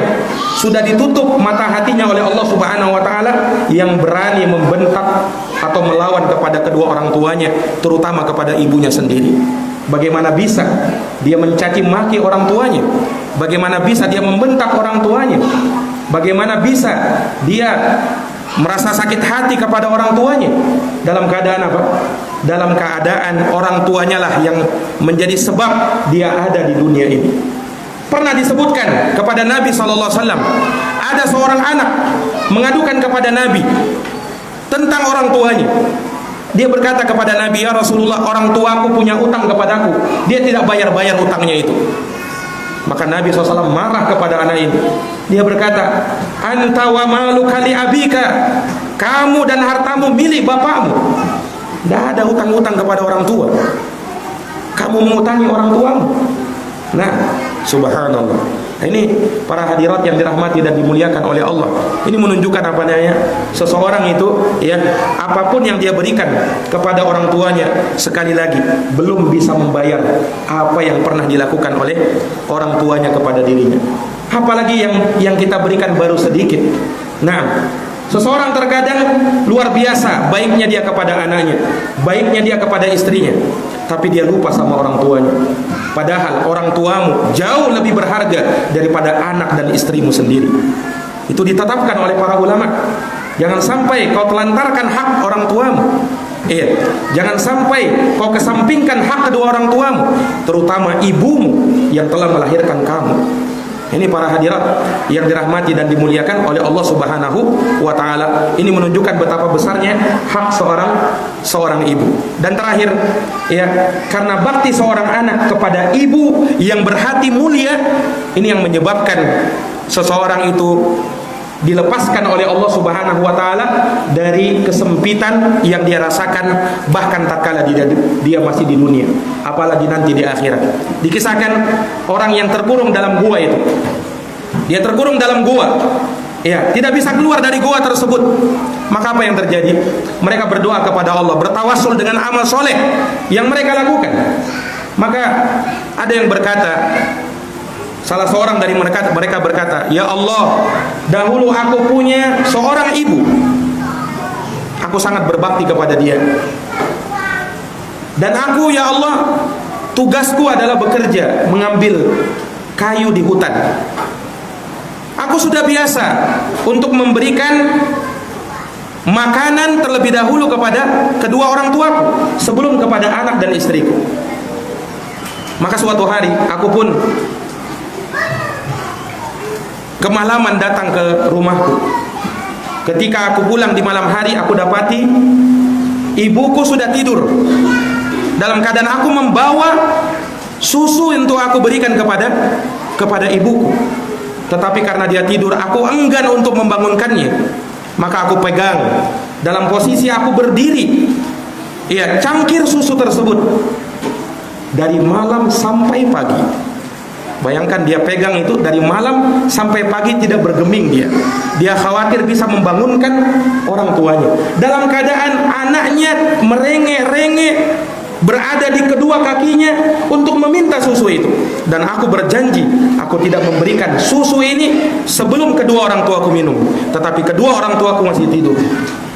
B: sudah ditutup mata hatinya oleh Allah Subhanahu wa taala yang berani membentak atau melawan kepada kedua orang tuanya, terutama kepada ibunya sendiri. Bagaimana bisa dia mencaci maki orang tuanya? Bagaimana bisa dia membentak orang tuanya? Bagaimana bisa dia merasa sakit hati kepada orang tuanya? Dalam keadaan apa? Dalam keadaan orang tuanya lah yang menjadi sebab dia ada di dunia ini. Pernah disebutkan kepada Nabi SAW, ada seorang anak mengadukan kepada Nabi tentang orang tuanya. Dia berkata kepada Nabi, "Ya Rasulullah, orang tuaku punya utang kepadaku. Dia tidak bayar-bayar utangnya itu." Maka Nabi SAW marah kepada anak ini. Dia berkata, "Anta wa maluka li abika." Kamu dan hartamu milik bapakmu. Tidak ada hutang-hutang kepada orang tua. Kamu mengutangi orang tuamu. Nah, subhanallah. Ini para hadirat yang dirahmati dan dimuliakan oleh Allah. Ini menunjukkan apa namanya? Seseorang itu ya, apapun yang dia berikan kepada orang tuanya, sekali lagi belum bisa membayar apa yang pernah dilakukan oleh orang tuanya kepada dirinya. Apalagi yang kita berikan baru sedikit. Nah, seseorang terkadang luar biasa baiknya dia kepada anaknya, baiknya dia kepada istrinya, tapi dia lupa sama orang tuanya. Padahal orang tuamu jauh lebih berharga daripada anak dan istrimu sendiri. Itu ditetapkan oleh para ulama. Jangan sampai kau telantarkan hak orang tuamu. Iya, jangan sampai kau kesampingkan hak kedua orang tuamu, terutama ibumu yang telah melahirkan kamu. Ini para hadirat yang dirahmati dan dimuliakan oleh Allah Subhanahu wa taala. Ini menunjukkan betapa besarnya hak seorang ibu. Dan terakhir, ya, karena bakti seorang anak kepada ibu yang berhati mulia, ini yang menyebabkan seseorang itu dilepaskan oleh Allah Subhanahu wa taala dari kesempitan yang dia rasakan bahkan tatkala dia masih di dunia, apalagi nanti di akhirat. Dikisahkan orang yang terkurung dalam gua itu. Dia terkurung dalam gua. Ya, tidak bisa keluar dari gua tersebut. Maka apa yang terjadi? Mereka berdoa kepada Allah, bertawassul dengan amal soleh yang mereka lakukan. Maka ada yang berkata, salah seorang dari mereka berkata, "Ya Allah, dahulu aku punya seorang ibu. Aku sangat berbakti kepada dia. Dan aku, ya Allah, tugasku adalah bekerja, mengambil kayu di hutan. Aku sudah biasa untuk memberikan makanan terlebih dahulu kepada kedua orang tuaku sebelum kepada anak dan istriku. Maka suatu hari aku pun kemalaman datang ke rumahku. Ketika aku pulang di malam hari, aku dapati ibuku sudah tidur. Dalam keadaan aku membawa susu untuk aku berikan kepada ibuku. Tetapi karena dia tidur, aku enggan untuk membangunkannya. Maka aku pegang dalam posisi aku berdiri. Ya, cangkir susu tersebut dari malam sampai pagi. Bayangkan dia pegang itu dari malam sampai pagi tidak bergeming dia. Dia khawatir bisa membangunkan orang tuanya. Dalam keadaan anaknya merengek-rengek berada di kedua kakinya untuk meminta susu itu. Dan aku berjanji aku tidak memberikan susu ini sebelum kedua orang tuaku minum. Tetapi kedua orang tuaku masih tidur.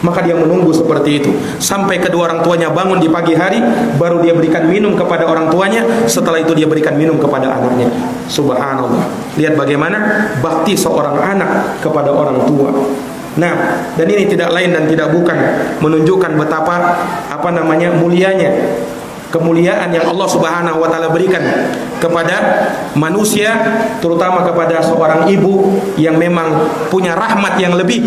B: Maka dia menunggu seperti itu sampai kedua orang tuanya bangun di pagi hari, baru dia berikan minum kepada orang tuanya. Setelah itu dia berikan minum kepada anaknya. Subhanallah. Lihat bagaimana bakti seorang anak kepada orang tua. Nah, dan ini tidak lain dan tidak bukan menunjukkan betapa mulianya kemuliaan yang Allah Subhanahu wa taala berikan kepada manusia, terutama kepada seorang ibu yang memang punya rahmat yang lebih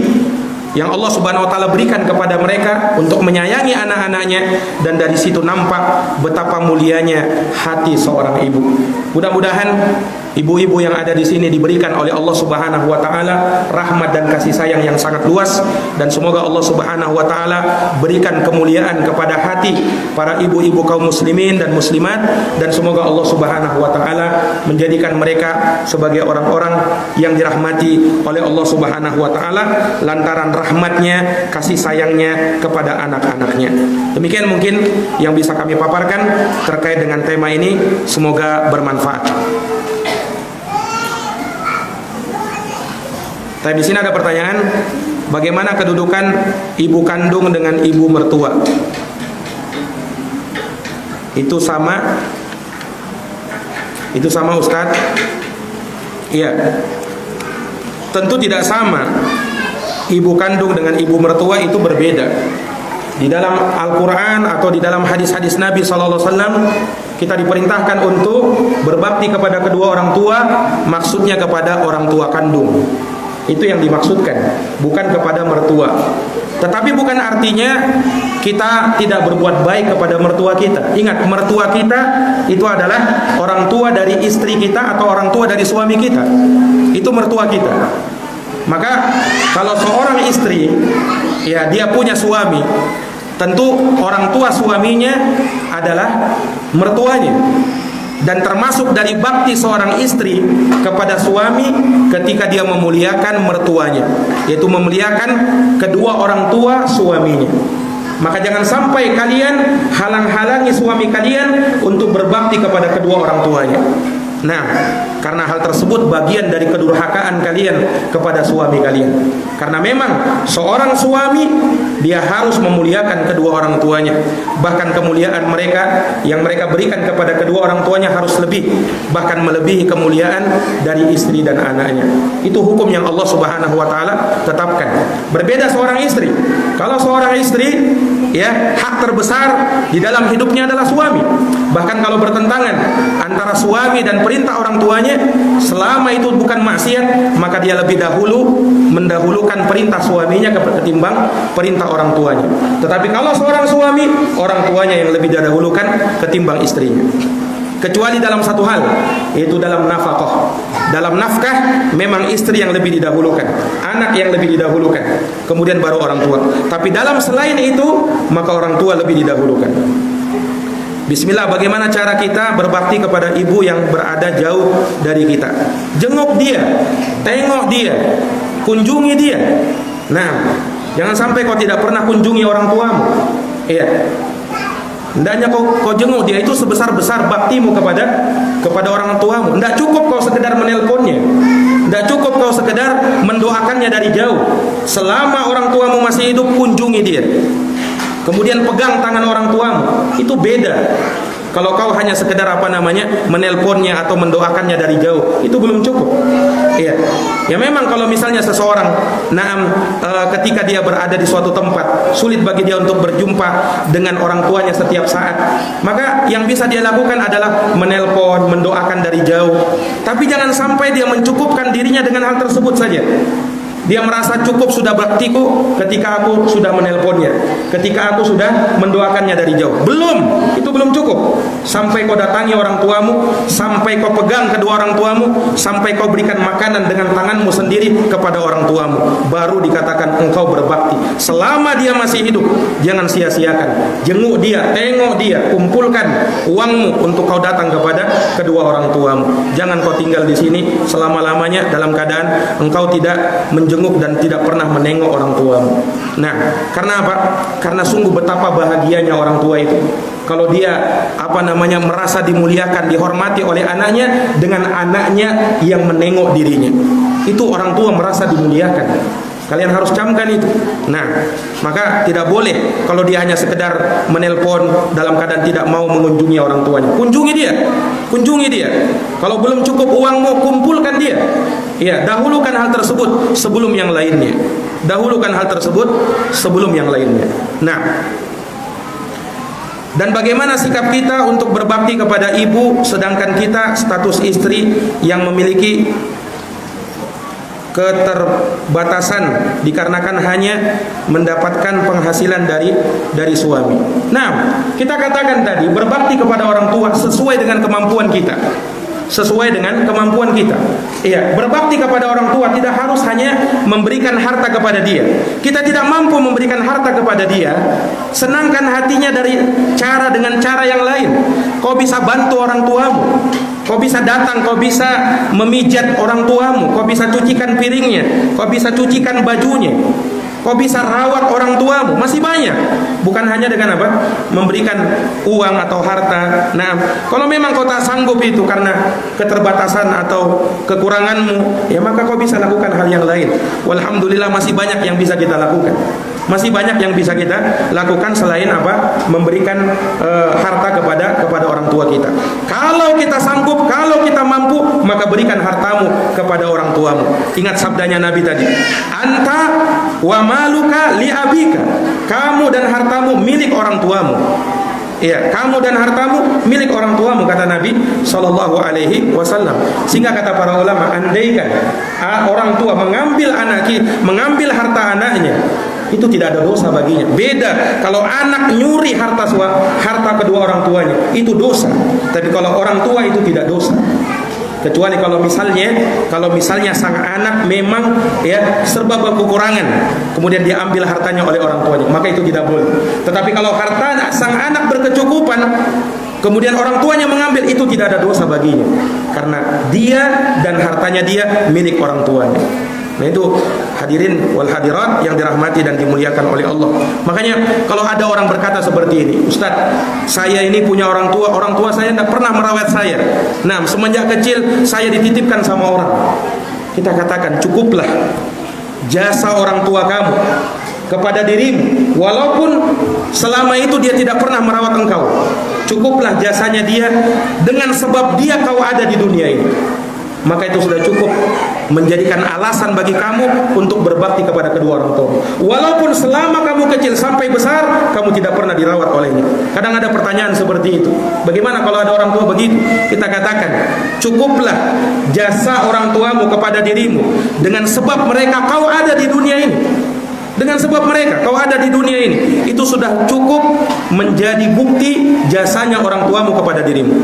B: yang Allah Subhanahu wa taala berikan kepada mereka untuk menyayangi anak-anaknya. Dan dari situ nampak betapa mulianya hati seorang ibu. Mudah-mudahan ibu-ibu yang ada di sini diberikan oleh Allah Subhanahu wa taala rahmat dan kasih sayang yang sangat luas, dan semoga Allah Subhanahu wa taala berikan kemuliaan kepada hati para ibu-ibu kaum muslimin dan muslimat, dan semoga Allah Subhanahu wa taala menjadikan mereka sebagai orang-orang yang dirahmati oleh Allah Subhanahu wa taala lantaran rahmatnya, kasih sayangnya kepada anak-anaknya. Demikian mungkin yang bisa kami paparkan terkait dengan tema ini, semoga bermanfaat. Tapi di sini ada pertanyaan, bagaimana kedudukan ibu kandung dengan ibu mertua? Itu sama Ustadz? Iya. Tentu tidak sama. Ibu kandung dengan ibu mertua itu berbeda. Di dalam Al-Quran atau di dalam hadis-hadis Nabi SAW, kita diperintahkan untuk berbakti kepada kedua orang tua, maksudnya kepada orang tua kandung. Itu yang dimaksudkan, bukan kepada mertua. Tetapi bukan artinya kita tidak berbuat baik kepada mertua kita. Ingat, mertua kita itu adalah orang tua dari istri kita atau orang tua dari suami kita. Itu mertua kita. Maka kalau seorang istri, ya dia punya suami, tentu orang tua suaminya adalah mertuanya. Dan termasuk dari bakti seorang istri kepada suami ketika dia memuliakan mertuanya, yaitu memuliakan kedua orang tua suaminya. Maka jangan sampai kalian halang-halangi suami kalian untuk berbakti kepada kedua orang tuanya. Nah, karena hal tersebut bagian dari kedurhakaan kalian kepada suami kalian. Karena memang seorang suami dia harus memuliakan kedua orang tuanya. Bahkan kemuliaan mereka yang mereka berikan kepada kedua orang tuanya harus lebih, bahkan melebihi kemuliaan dari istri dan anaknya. Itu hukum yang Allah Subhanahu wa taala tetapkan. Berbeda seorang istri. Kalau seorang istri, ya, hak terbesar di dalam hidupnya adalah suami. Bahkan kalau bertentangan antara suami dan perintah orang tuanya, selama itu bukan maksiat, maka dia lebih dahulu mendahulukan perintah suaminya ketimbang perintah orang tuanya. Tetapi kalau seorang suami, orang tuanya yang lebih didahulukan ketimbang istrinya. Kecuali dalam satu hal, yaitu dalam nafkah. Dalam nafkah memang istri yang lebih didahulukan, anak yang lebih didahulukan, kemudian baru orang tua. Tapi dalam selain itu, maka orang tua lebih didahulukan. Bismillah, bagaimana cara kita berbakti kepada ibu yang berada jauh dari kita? Jenguk dia, tengok dia, kunjungi dia. Nah, jangan sampai kau tidak pernah kunjungi orang tuamu. Iya. Hendaknya kau jenguk dia, itu sebesar-besar baktimu kepada orang tuamu. Tidak cukup kau sekedar menelponnya, tidak cukup kau sekedar mendoakannya dari jauh. Selama orang tuamu masih hidup, kunjungi dia. Kemudian pegang tangan orang tuamu. Itu beda. Kalau kau hanya sekedar menelponnya atau mendoakannya dari jauh, itu belum cukup. Iya. Ya memang kalau misalnya seseorang ketika dia berada di suatu tempat, sulit bagi dia untuk berjumpa dengan orang tuanya setiap saat, maka yang bisa dia lakukan adalah menelpon, mendoakan dari jauh. Tapi jangan sampai dia mencukupkan dirinya dengan hal tersebut saja. Dia merasa cukup sudah baktiku ketika aku sudah menelponnya, ketika aku sudah mendoakannya dari jauh. Belum, itu belum cukup. Sampai kau datangi orang tuamu, sampai kau pegang kedua orang tuamu, sampai kau berikan makanan dengan tanganmu sendiri kepada orang tuamu, baru dikatakan engkau berbakti. Selama dia masih hidup, jangan sia-siakan. Jenguk dia, tengok dia, kumpulkan uangmu untuk kau datang kepada kedua orang tuamu. Jangan kau tinggal di sini selama-lamanya dalam keadaan engkau tidak menjenguk dan tidak pernah menengok orang tuamu. Nah, karena apa? Karena sungguh betapa bahagianya orang tua itu kalau dia merasa dimuliakan, dihormati oleh anaknya dengan anaknya yang menengok dirinya. Itu orang tua merasa dimuliakan. Kalian harus camkan itu. Nah, maka tidak boleh kalau dia hanya sekedar menelpon dalam keadaan tidak mau mengunjungi orang tuanya. Kunjungi dia. Kunjungi dia. Kalau belum cukup uangmu, kumpulkan dia. Ya, dahulukan hal tersebut sebelum yang lainnya. Dahulukan hal tersebut sebelum yang lainnya. Nah, dan bagaimana sikap kita untuk berbakti kepada ibu sedangkan kita status istri yang memiliki keterbatasan dikarenakan hanya mendapatkan penghasilan dari suami. Nah, kita katakan tadi berbakti kepada orang tua sesuai dengan kemampuan kita. Sesuai dengan kemampuan kita. Iya, berbakti kepada orang tua tidak harus hanya memberikan harta kepada dia. Kita tidak mampu memberikan harta kepada dia, senangkan hatinya dengan cara yang lain. Kau bisa bantu orang tuamu. Kau bisa datang, kau bisa memijat orang tuamu, kau bisa cucikan piringnya, kau bisa cucikan bajunya, kau bisa rawat orang tuamu. Masih banyak. Bukan hanya dengan memberikan uang atau harta. Nah, kalau memang kau tak sanggup itu karena keterbatasan atau kekuranganmu, ya maka kau bisa lakukan hal yang lain. Walhamdulillah masih banyak yang bisa kita lakukan. Masih banyak yang bisa kita lakukan selain memberikan harta kepada orang tua kita. Kalau kita sanggup, kalau kita mampu, maka berikan hartamu kepada orang tuamu. Ingat sabdanya Nabi tadi, anta wa maluka li abika. Kamu dan hartamu milik orang tuamu. Iya, kamu dan hartamu milik orang tuamu, kata Nabi Sallallahu Alaihi Wasallam. Sehingga kata para ulama, andaikan orang tua mengambil harta anaknya itu tidak ada dosa baginya. Beda kalau anak nyuri harta kedua orang tuanya, itu dosa. Tapi kalau orang tua itu tidak dosa. Kecuali kalau misalnya sang anak memang ya serba kekurangan, kemudian dia ambil hartanya oleh orang tuanya, maka itu tidak boleh. Tetapi kalau harta sang anak berkecukupan, kemudian orang tuanya mengambil, itu tidak ada dosa baginya, karena dia dan hartanya dia milik orang tuanya. Nah itu hadirin wal hadirat yang dirahmati dan dimuliakan oleh Allah. Makanya kalau ada orang berkata seperti ini, Ustaz, saya ini punya orang tua saya tidak pernah merawat saya. Nah, semenjak kecil saya dititipkan sama orang. Kita katakan, cukuplah jasa orang tua kamu kepada dirimu, walaupun selama itu dia tidak pernah merawat engkau. Cukuplah jasanya dia, dengan sebab dia kau ada di dunia ini. Maka itu sudah cukup menjadikan alasan bagi kamu untuk berbakti kepada kedua orang tua. Walaupun selama kamu kecil sampai besar kamu tidak pernah dirawat olehnya. Kadang ada pertanyaan seperti itu. Bagaimana kalau ada orang tua begitu? Kita katakan, cukuplah jasa orang tuamu kepada dirimu, dengan sebab mereka kau ada di dunia ini. Dengan sebab mereka kau ada di dunia ini, itu sudah cukup menjadi bukti jasanya orang tuamu kepada dirimu.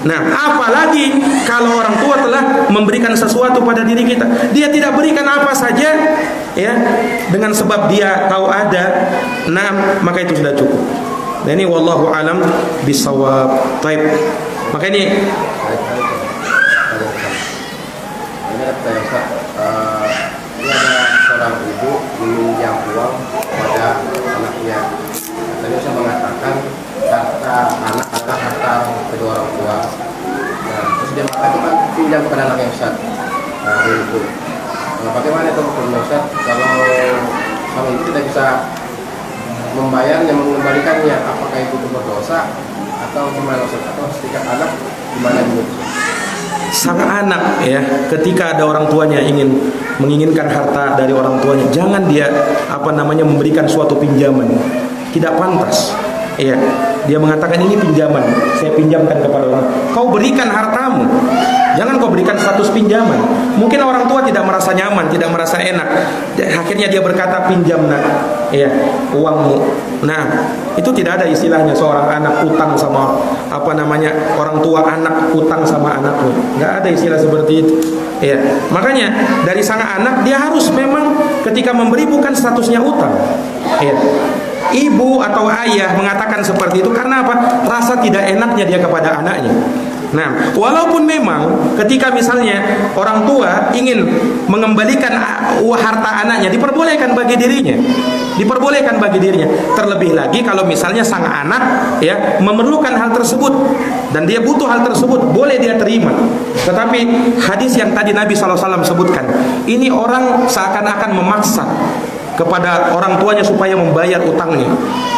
B: Nah, apalagi kalau orang tua telah memberikan sesuatu pada diri kita, dia tidak berikan apa saja, ya, dengan sebab dia kau ada, nah, maka itu sudah cukup. Nah, ini wallahu alam bisawab. Taib. Maka ini
C: ada seorang ibu meminjam uang pada anaknya. Tadi saya mengatakan harta anak adalah harta kedua orang tua. Nah, terus dia mengatakan pinjam kepada anaknya Ustaz. Nah, itu. Nah, bagaimana itu hukumnya Ustaz? Kalau sama itu tidak bisa membayarnya, mengembalikannya, apakah itu berdosa atau gimana Ustaz? Atau setiap anak gimana itu?
B: Sang anak ya, ketika ada orang tuanya menginginkan harta dari orang tuanya, jangan dia memberikan suatu pinjaman, tidak pantas. Ya, dia mengatakan ini pinjaman, saya pinjamkan kepada orang. Kau berikan hartamu, jangan kau berikan status pinjaman. Mungkin orang tua tidak merasa nyaman, tidak merasa enak. Akhirnya dia berkata pinjam nak, ya, uangmu. Nah, itu tidak ada istilahnya seorang anak utang sama orang tua anak utang sama anaknya. Nggak ada istilah seperti itu. Ya, makanya dari sang anak dia harus memang ketika memberi bukan statusnya utang. Ya. Ibu atau ayah mengatakan seperti itu karena apa? Rasa tidak enaknya dia kepada anaknya. Nah, walaupun memang ketika misalnya orang tua ingin mengembalikan harta anaknya, diperbolehkan bagi dirinya. Diperbolehkan bagi dirinya. Terlebih lagi kalau misalnya sang anak ya memerlukan hal tersebut dan dia butuh hal tersebut, boleh dia terima. Tetapi hadis yang tadi Nabi SAW sebutkan, ini orang seakan-akan memaksa kepada orang tuanya supaya membayar utangnya.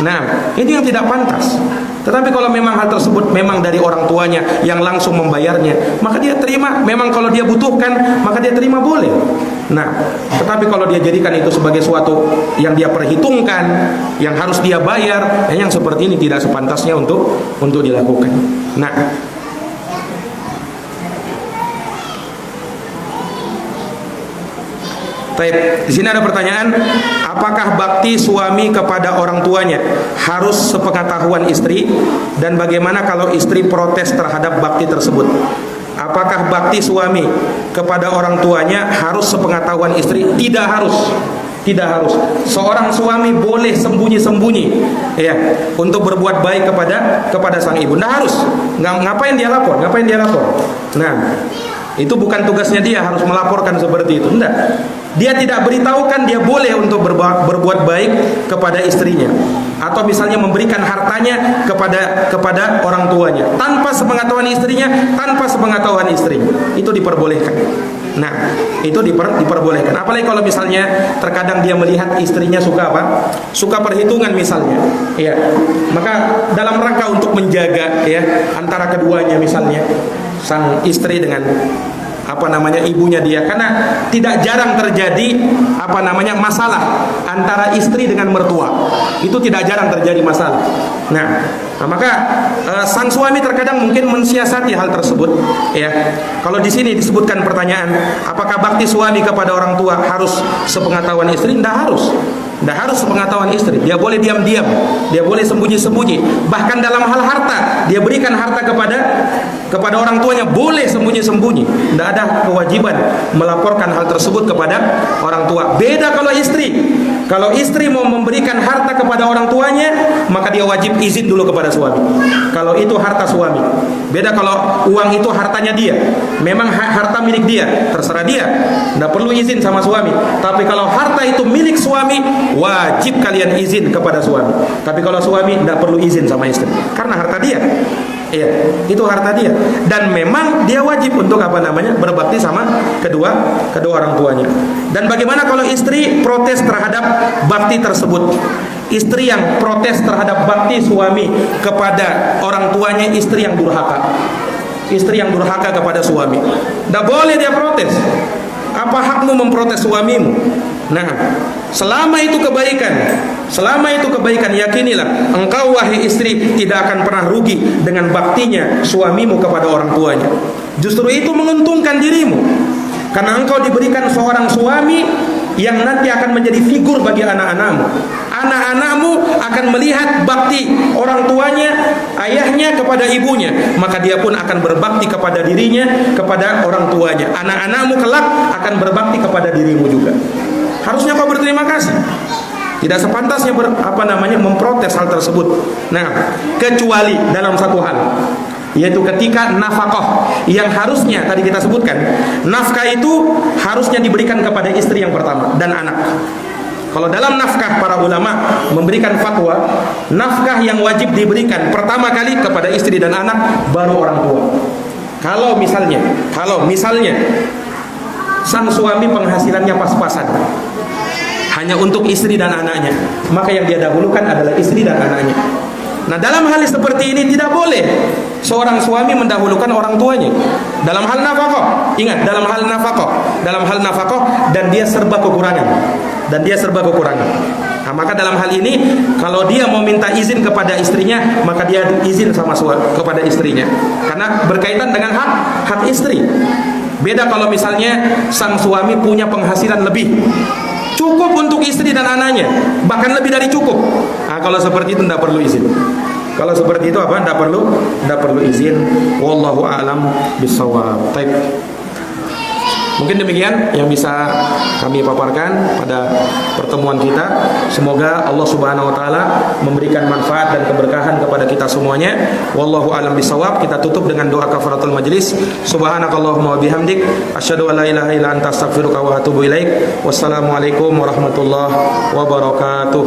B: Nah, ini yang tidak pantas. Tetapi kalau memang hal tersebut memang dari orang tuanya yang langsung membayarnya, maka dia terima. Memang kalau dia butuhkan, maka dia terima, boleh. Nah, tetapi kalau dia jadikan itu sebagai suatu yang dia perhitungkan, yang harus dia bayar, yang seperti ini tidak sepantasnya untuk dilakukan. Nah, baik, di sini ada pertanyaan, apakah bakti suami kepada orang tuanya harus sepengetahuan istri, dan bagaimana kalau istri protes terhadap bakti tersebut? Apakah bakti suami kepada orang tuanya harus sepengetahuan istri? Tidak harus. Tidak harus. Seorang suami boleh sembunyi-sembunyi ya untuk berbuat baik kepada sang ibu. Tidak harus. Ngapain dia lapor? Ngapain dia lapor? Nah, itu bukan tugasnya dia harus melaporkan seperti itu. Tidak. Dia tidak beritahukan dia boleh untuk berbuat baik kepada istrinya, atau misalnya memberikan hartanya kepada orang tuanya tanpa sepengetahuan istrinya, tanpa sepengetahuan istrinya. Itu diperbolehkan. Nah, itu diperbolehkan. Apalagi kalau misalnya terkadang dia melihat istrinya suka apa? Suka perhitungan misalnya. Ya. Maka dalam rangka untuk menjaga ya antara keduanya, misalnya sang istri dengan ibunya dia, karena tidak jarang terjadi masalah antara istri dengan mertua. Itu tidak jarang terjadi masalah. Nah, maka sang suami terkadang mungkin mensiasati hal tersebut ya. Kalau di sini disebutkan pertanyaan, apakah bakti suami kepada orang tua harus sepengetahuan istri? Tidak harus. Tidak harus pengetahuan istri. Dia boleh diam-diam, dia boleh sembunyi-sembunyi. Bahkan dalam hal harta, dia berikan harta kepada orang tuanya, boleh sembunyi-sembunyi. Tidak ada kewajiban melaporkan hal tersebut kepada orang tua. Beda kalau istri. Kalau istri mau memberikan harta kepada orang tuanya, maka dia wajib izin dulu kepada suami. Kalau itu harta suami. Beda kalau uang itu hartanya dia. Memang harta milik dia, terserah dia. Tidak perlu izin sama suami. Tapi kalau harta itu milik suami, wajib kalian izin kepada suami. Tapi kalau suami tidak perlu izin sama istri, karena harta dia. Iya, itu harta dia. Dan memang dia wajib untuk berbakti sama kedua orang tuanya. Dan bagaimana kalau istri protes terhadap bakti tersebut? Istri yang protes terhadap bakti suami kepada orang tuanya, istri yang durhaka. Istri yang durhaka kepada suami, tidak boleh dia protes. Apa hakmu memprotes suamimu? Nah, selama itu kebaikan, yakinilah engkau wahai istri tidak akan pernah rugi dengan baktinya suamimu kepada orang tuanya. Justru itu menguntungkan dirimu, karena engkau diberikan seorang suami yang nanti akan menjadi figur bagi anak-anakmu. Anak-anakmu akan melihat bakti orang tuanya, ayahnya kepada ibunya, maka dia pun akan berbakti kepada dirinya, kepada orang tuanya. Anak-anakmu kelak akan berbakti kepada dirimu juga. Harusnya kau berterima kasih. Tidak sepantasnya memprotes hal tersebut. Nah, kecuali dalam satu hal, yaitu ketika nafkah yang harusnya tadi kita sebutkan, nafkah itu harusnya diberikan kepada istri yang pertama dan anak. Kalau dalam nafkah para ulama memberikan fatwa, nafkah yang wajib diberikan pertama kali kepada istri dan anak, baru orang tua. Kalau misalnya sang suami penghasilannya pas-pasan, hanya untuk istri dan anaknya, maka yang dia dahulukan adalah istri dan anaknya. Nah, dalam hal seperti ini tidak boleh seorang suami mendahulukan orang tuanya dalam hal nafkah. Ingat, dalam hal nafkah dan dia serba kekurangan. Nah, maka dalam hal ini kalau dia mau minta izin kepada istrinya, maka dia izin kepada istrinya, karena berkaitan dengan hak istri. Beda kalau misalnya sang suami punya penghasilan lebih, cukup untuk istri dan anaknya, bahkan lebih dari cukup. Nah, kalau seperti itu tidak perlu izin. Tidak perlu izin. Wallahu a'lam bishawab. Baik. Mungkin demikian yang bisa kami paparkan pada pertemuan kita. Semoga Allah Subhanahu wa taala memberikan manfaat dan keberkahan kepada kita semuanya. Wallahu a'lam bishawab. Kita tutup dengan doa kafaratul majlis. Subhanakallahumma wa bihamdik asyhadu an la ilaha illa anta astaghfiruka wa atubu ilaik. Wassalamualaikum warahmatullahi wabarakatuh.